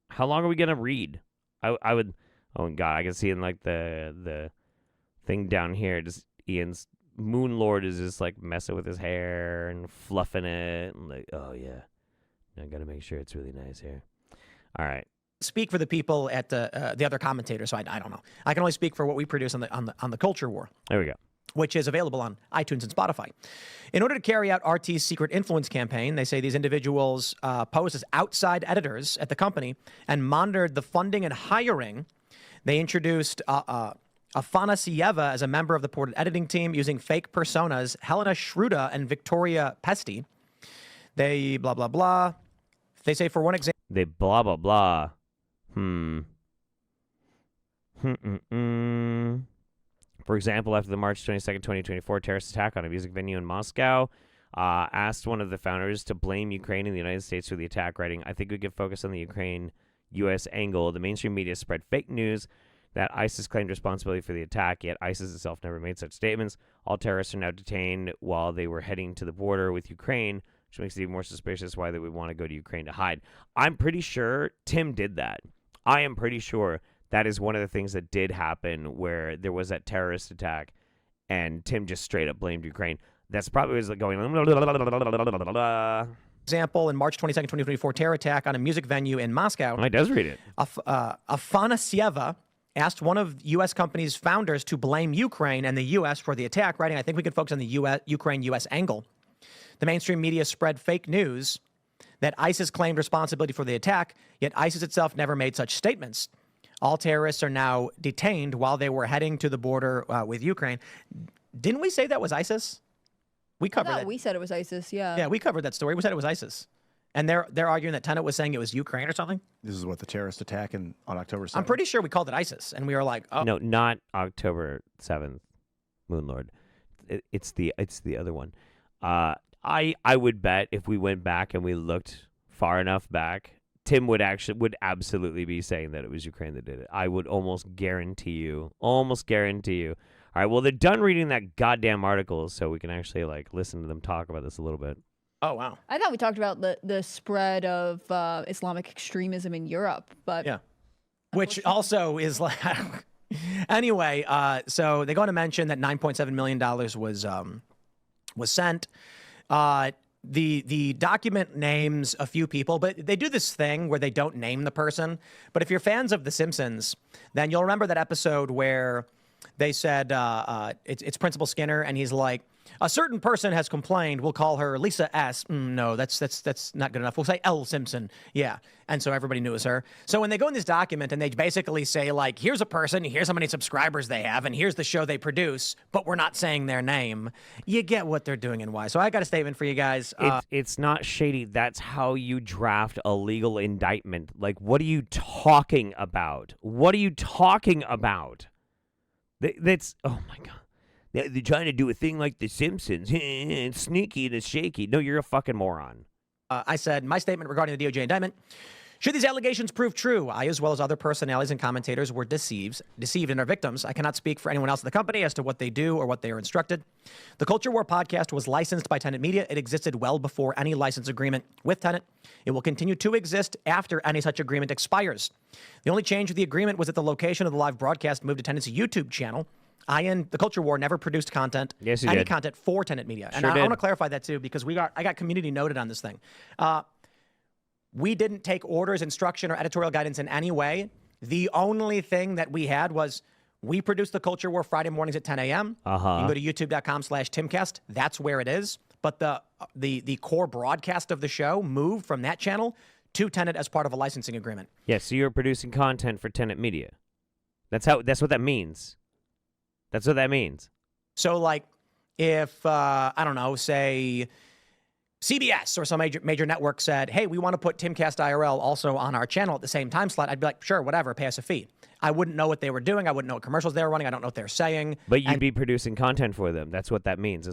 How long are we going to read? I would, oh God, I can see in like the thing down here, just Ian's Moon Lord is just like messing with his hair and fluffing it. And like, oh yeah, I got to make sure it's really nice here. All right. Speak for the people at the other commentators, so I don't know. I can only speak for what we produce on the Culture War. There we go. Which is available on iTunes and Spotify. In order to carry out RT's secret influence campaign, they say these individuals posed as outside editors at the company and monitored the funding and hiring. They introduced Afanasieva as a member of the purported editing team using fake personas, Helena Shruda and Victoria Pesty. They blah, blah, blah. They say for one example... They blah, blah, blah. For example, after the March 22nd, 2024 terrorist attack on a music venue in Moscow, asked one of the founders to blame Ukraine and the United States for the attack, writing, I think we could focus on the Ukraine-U.S. angle. The mainstream media spread fake news that ISIS claimed responsibility for the attack, yet ISIS itself never made such statements. All terrorists are now detained while they were heading to the border with Ukraine, which makes it even more suspicious why they would want to go to Ukraine to hide. I'm pretty sure Tim did that. I am pretty sure that is one of the things that did happen where there was that terrorist attack and Tim just straight up blamed Ukraine. That's probably was going example in March 22nd, 2024 terror attack on a music venue in Moscow. I does read it. Afanasieva asked one of U.S. company's founders to blame Ukraine and the U.S. for the attack, writing, I think we could focus on the Ukraine-U.S. angle. The mainstream media spread fake news that ISIS claimed responsibility for the attack, yet ISIS itself never made such statements. All terrorists are now detained while they were heading to the border with Ukraine. Didn't we say that was ISIS? We covered that. We said it was ISIS, yeah. Yeah, we covered that story. We said it was ISIS. And they're arguing that Tenet was saying it was Ukraine or something? This is what the terrorist attack on October 7th? I'm pretty sure we called it ISIS. And we were like, oh. No, not October 7th. Moonlord. It's the other one. I would bet if we went back and we looked far enough back, Tim would absolutely be saying that it was Ukraine that did it. I would almost guarantee you. All right, well, they're done reading that goddamn article, so we can actually like listen to them talk about this a little bit. Oh, wow. I thought we talked about the spread of Islamic extremism in Europe, but Yeah. Which also is like anyway. So they go on to mention that $9.7 million was sent. The document names a few people, but they do this thing where they don't name the person. But if you're fans of The Simpsons, then you'll remember that episode where they said it's Principal Skinner, and he's like, a certain person has complained. We'll call her Lisa S. No, that's not good enough. We'll say L. Simpson. Yeah. And so everybody knew it was her. So when they go in this document and they basically say, like, here's a person, here's how many subscribers they have, and here's the show they produce, but we're not saying their name, you get what they're doing and why. So I got a statement for you guys. It's not shady. That's how you draft a legal indictment. Like, what are you talking about? That's, oh my God. They're trying to do a thing like The Simpsons. It's sneaky and it's shaky. No, you're a fucking moron. I said, my statement regarding the DOJ indictment. Should these allegations prove true, I, as well as other personalities and commentators, were deceived and are victims. I cannot speak for anyone else in the company as to what they do or what they are instructed. The Culture War podcast was licensed by Tenet Media. It existed well before any license agreement with Tenet. It will continue to exist after any such agreement expires. The only change with the agreement was that the location of the live broadcast moved to Tenet's YouTube channel. I and the Culture War never produced content, any content for Tenet Media. And I want to clarify that too, because I got community noted on this thing. We didn't take orders, instruction, or editorial guidance in any way. The only thing that we had was we produce the Culture War Friday mornings at 10 a.m. You can go to youtube.com/Timcast. That's where it is. But the core broadcast of the show moved from that channel to Tenet as part of a licensing agreement. Yeah, so you're producing content for Tenet Media. That's what that means. That's what that means. So, like, if, I don't know, say CBS or some major network said, hey, we want to put Timcast IRL also on our channel at the same time slot, I'd be like, sure, whatever, pay us a fee. I wouldn't know what they were doing. I wouldn't know what commercials they were running. I don't know what they're saying. But you'd be producing content for them. That's what that means.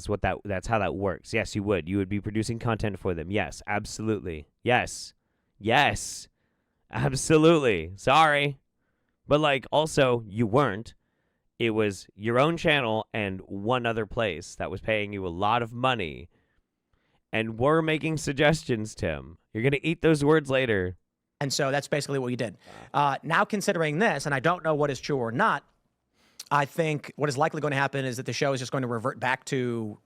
That's how that works. Yes, you would. You would be producing content for them. Yes, absolutely. Yes. Absolutely. Sorry. But, like, also, you weren't. It was your own channel and one other place that was paying you a lot of money. And we're making suggestions, Tim. You're going to eat those words later. And so that's basically what we did. Now, considering this, and I don't know what is true or not, I think what is likely going to happen is that the show is just going to revert back to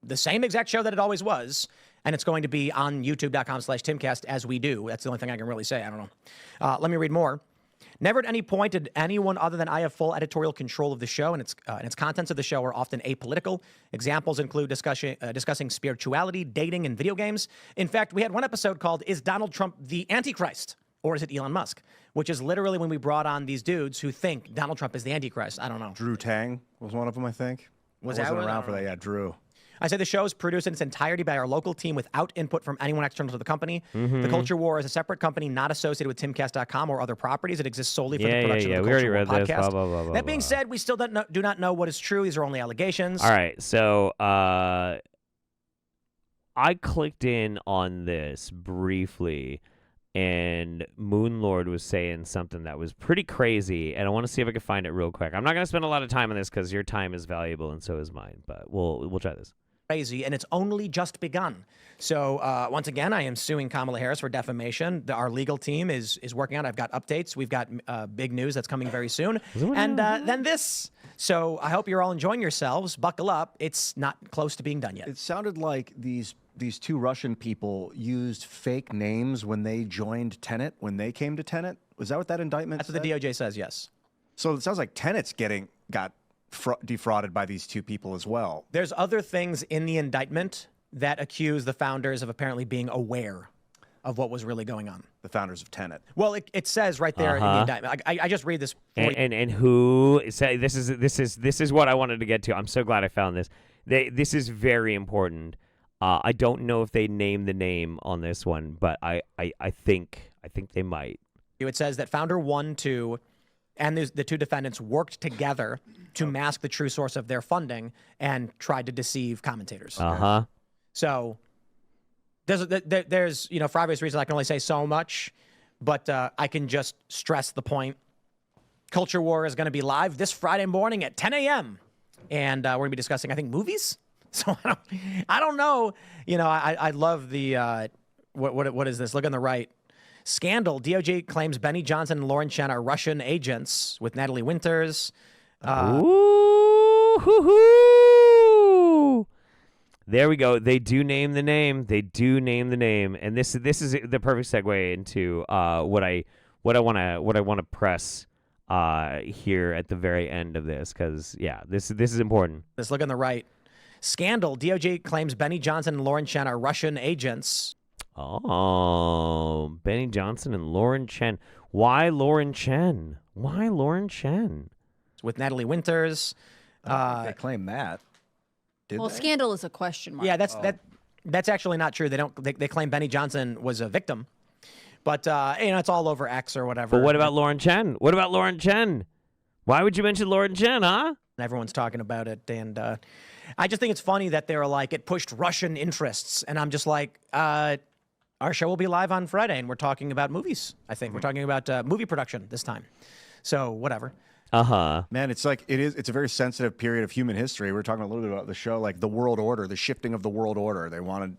the same exact show that it always was. And it's going to be on youtube.com/Timcast as we do. That's the only thing I can really say. I don't know. Let me read more. Never at any point did anyone other than I have full editorial control of the show, and its contents of the show are often apolitical. Examples include discussing spirituality, dating, and video games. In fact, we had one episode called "Is Donald Trump the Antichrist, or is it Elon Musk?" Which is literally when we brought on these dudes who think Donald Trump is the Antichrist. I don't know. Drew Tang was one of them, I think. Wasn't around for that. Yeah, Drew. I say the show is produced in its entirety by our local team without input from anyone external to the company. The Culture War is a separate company not associated with Timcast.com or other properties. It exists solely for the production of the Culture War podcast. Blah, blah, blah, that being said, we still do not know what is true. These are only allegations. All right, so I clicked in on this briefly, and Moonlord was saying something that was pretty crazy, and I want to see if I can find it real quick. I'm not going to spend a lot of time on this because your time is valuable and so is mine, but we'll try this. Crazy, and it's only just begun. So once again, I am suing Kamala Harris for defamation. Our legal team is working on it. I've got updates. We've got big news that's coming very soon. And then this. So I hope you're all enjoying yourselves. Buckle up. It's not close to being done yet. It sounded like these two Russian people used fake names when they joined Tenet, when they came to Tenet. Was that what that indictment That's said? what the DOJ says, yes. So it sounds like Tenet's got defrauded by these two people as well. There's other things in the indictment that accuse the founders of apparently being aware of what was really going on. The founders of Tenet. Well, it says right there in the indictment. I just read this. And who say this is what I wanted to get to. I'm so glad I found this. This is very important. I don't know if they name the name on this one, but I think they might. It says that founder 1, 2 and the two defendants worked together to mask the true source of their funding and tried to deceive commentators. Uh-huh. So there's, for obvious reasons, I can only say so much, but I can just stress the point. Culture War is going to be live this Friday morning at 10 a.m. And we're going to be discussing, I think, movies. So I don't know. I love the, what is this? Look on the right. Scandal. DOJ claims Benny Johnson and Lauren Chen are Russian agents with Natalie Winters. Ooh, hoo-hoo. There we go. They do name the name. And this is the perfect segue into what I want to press here at the very end of this, because this is important. Let's look on the right. Scandal. DOJ claims Benny Johnson and Lauren Chen are Russian agents. Oh, Benny Johnson and Lauren Chen. Why Lauren Chen? With Natalie Winters. They claim that. Well, scandal is a question mark. Yeah, that's actually not true. They claim Benny Johnson was a victim, but it's all over X or whatever. But what about Lauren Chen? Why would you mention Lauren Chen, huh? Everyone's talking about it, and I just think it's funny that they're like, it pushed Russian interests, and I'm just like, our show will be live on Friday, and we're talking about movies. I think we're talking about movie production this time. So whatever. Uh-huh. Man, it's a very sensitive period of human history. We were talking a little bit about the show, like the world order, the shifting of the world order. They want to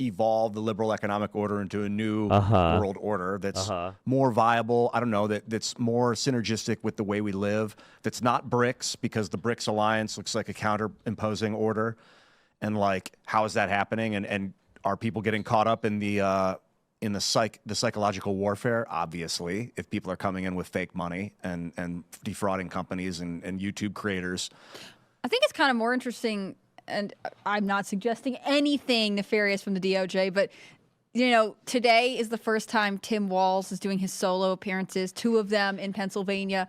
evolve the liberal economic order into a new world order that's more viable. I don't know, that's more synergistic with the way we live. That's not BRICS, because the BRICS alliance looks like a counter-imposing order. And how is that happening? And are people getting caught up in the psychological warfare? Obviously, if people are coming in with fake money and defrauding companies and YouTube creators. I think it's kind of more interesting, and I'm not suggesting anything nefarious from the DOJ, but today is the first time Tim Walz is doing his solo appearances, 2 of them in Pennsylvania.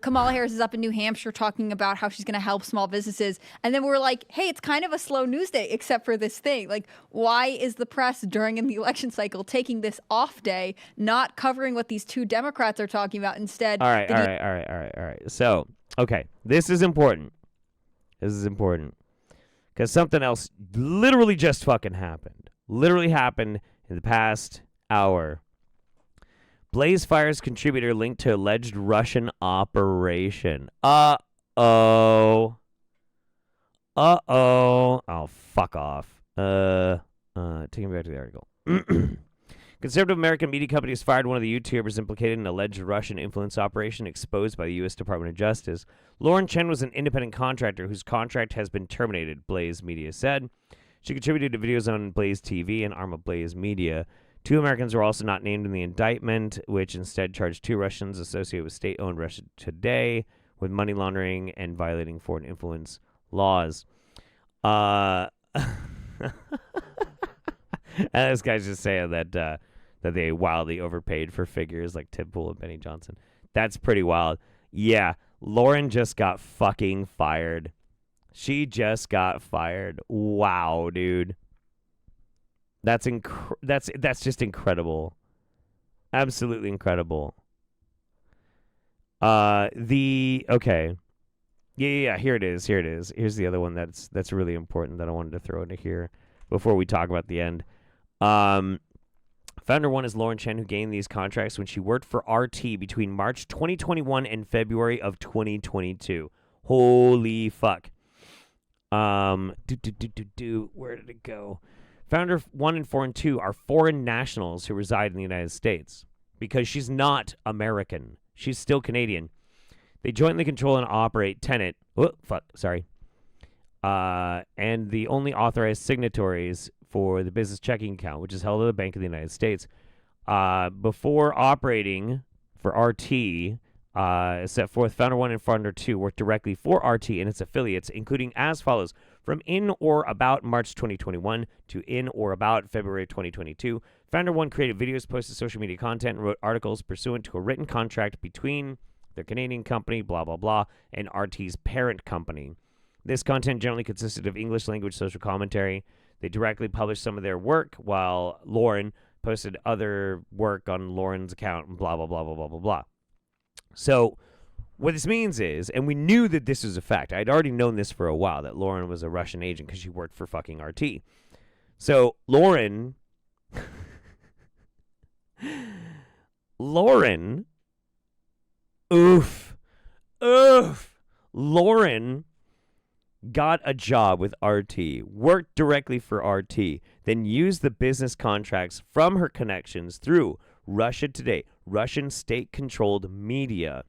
Kamala Harris is up in New Hampshire talking about how she's going to help small businesses. And then we're like, hey, it's kind of a slow news day, except for this thing. Why is the press during the election cycle taking this off day, not covering what these 2 Democrats are talking about instead? All right. So, okay, this is important. Because something else literally just fucking happened. In the past hour. Blaze Fire's contributor linked to alleged Russian operation. Uh-oh. Oh, fuck off. Taking me back to the article. Conservative American media company has fired one of the YouTubers implicated in an alleged Russian influence operation exposed by the U.S. Department of Justice. Lauren Chen was an independent contractor whose contract has been terminated, Blaze Media said. She contributed to videos on Blaze TV and arm of Blaze Media. 2 Americans were also not named in the indictment, which instead charged 2 Russians associated with state-owned Russia Today with money laundering and violating foreign influence laws. And this guy's just saying that they wildly overpaid for figures like Tim Pool and Benny Johnson. That's pretty wild. Yeah, Lauren just got fucking fired. She just got fired. Wow, dude. That's just incredible. Absolutely incredible. Okay. Yeah, here it is. Here's the other one that's really important that I wanted to throw into here before we talk about the end. Founder 1 is Lauren Chen, who gained these contracts when she worked for RT between March 2021 and February of 2022. Holy fuck. Where did it go? Founder 1 and 4 and 2 are foreign nationals who reside in the United States because she's not American. She's still Canadian. They jointly control and operate Tenet. And the only authorized signatories for the business checking account, which is held at the Bank of the United States. Before operating for RT, set forth, Founder 1 and Founder 2 worked directly for RT and its affiliates, including as follows. From in or about March 2021 to in or about February 2022, Founder 1 created videos, posted social media content, and wrote articles pursuant to a written contract between their Canadian company, blah, blah, blah, and RT's parent company. This content generally consisted of English language social commentary. They directly published some of their work, while Lauren posted other work on Lauren's account, and blah, blah, blah, blah, blah, blah, blah. So what this means is, and we knew that this was a fact. I'd already known this for a while, that Lauren was a Russian agent because she worked for fucking RT. So Lauren, Lauren got a job with RT, worked directly for RT, then used the business contracts from her connections through Russia Today, Russian state-controlled media,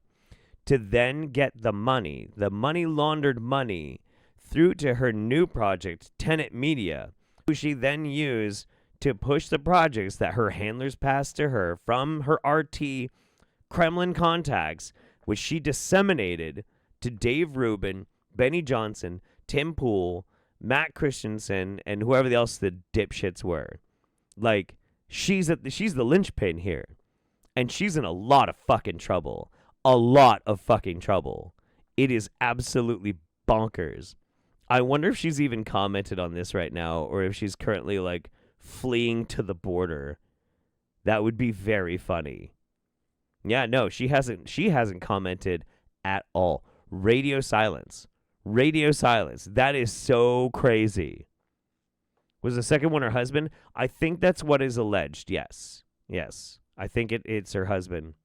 to then get the money laundered money, through to her new project, Tenet Media, who she then used to push the projects that her handlers passed to her from her RT Kremlin contacts, which she disseminated to Dave Rubin, Benny Johnson, Tim Pool, Matt Christensen, and whoever else the dipshits were. Like, she's the linchpin here. And she's in a lot of fucking trouble. A lot of fucking trouble. It is absolutely bonkers. I wonder if she's even commented on this right now, or if she's currently, like, fleeing to the border. That would be very funny. Yeah, no, she hasn't commented at all. Radio silence. That is so crazy. Was the second one her husband? I think that's what is alleged. Yes. I think it's her husband.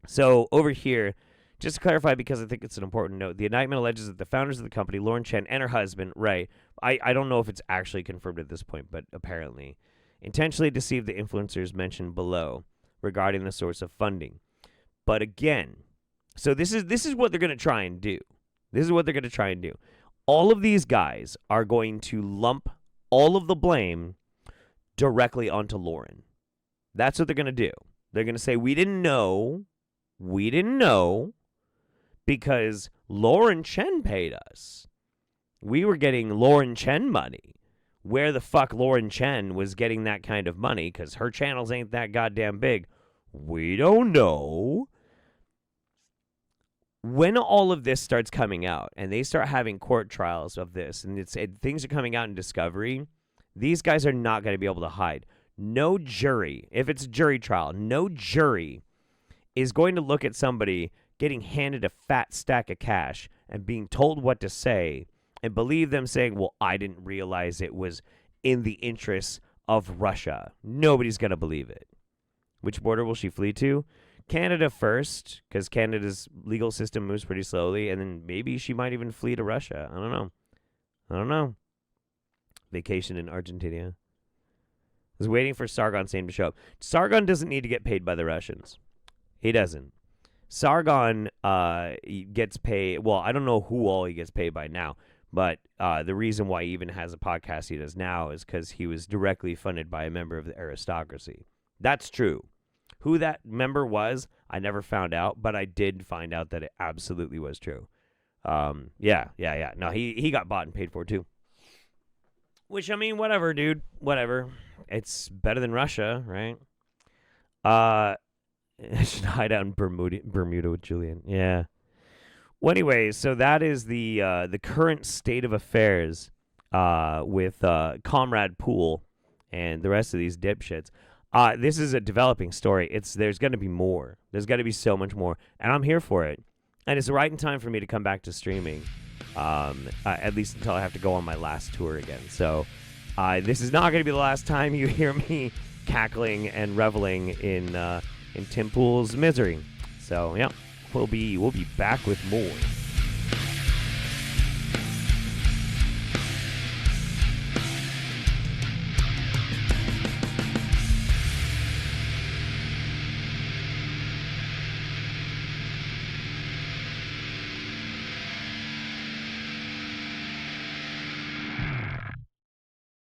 So over here, just to clarify, because I think it's an important note, the indictment alleges that the founders of the company, Lauren Chen and her husband, Ray, I don't know if it's actually confirmed at this point, but apparently, intentionally deceived the influencers mentioned below regarding the source of funding. But again, so this is what they're going to try and do. All of these guys are going to lump all of the blame directly onto Lauren. That's what they're going to do. They're going to say, we didn't know because Lauren Chen paid us. We were getting Lauren Chen money. Where the fuck Lauren Chen was getting that kind of money, because her channels ain't that goddamn big, we don't know. When all of this starts coming out and they start having court trials of this, and things are coming out in discovery, these guys are not going to be able to hide. No jury, if it's a jury trial, no jury is going to look at somebody getting handed a fat stack of cash and being told what to say and believe them saying, well, I didn't realize it was in the interests of Russia. Nobody's going to believe it. Which border will she flee to? Canada first, because Canada's legal system moves pretty slowly, and then maybe she might even flee to Russia. I don't know. Vacation in Argentina. I was waiting for Sargon's name to show up. Sargon doesn't need to get paid by the Russians. He doesn't. Sargon gets paid. Well, I don't know who all he gets paid by now, but the reason why he even has a podcast he does now is because he was directly funded by a member of the aristocracy. That's true. Who that member was, I never found out, but I did find out that it absolutely was true. Yeah. No, he got bought and paid for too. Which, I mean, whatever, dude. Whatever. It's better than Russia, right? I should hide out in Bermuda with Julian. Yeah. Well, anyway, so that is the current state of affairs with Comrade Pool and the rest of these dipshits. This is a developing story. There's going to be more. There's got to be so much more, and I'm here for it. And it's right in time for me to come back to streaming, at least until I have to go on my last tour again. So this is not going to be the last time you hear me cackling and reveling in Tim Pool's misery. So yeah, we'll be back with more.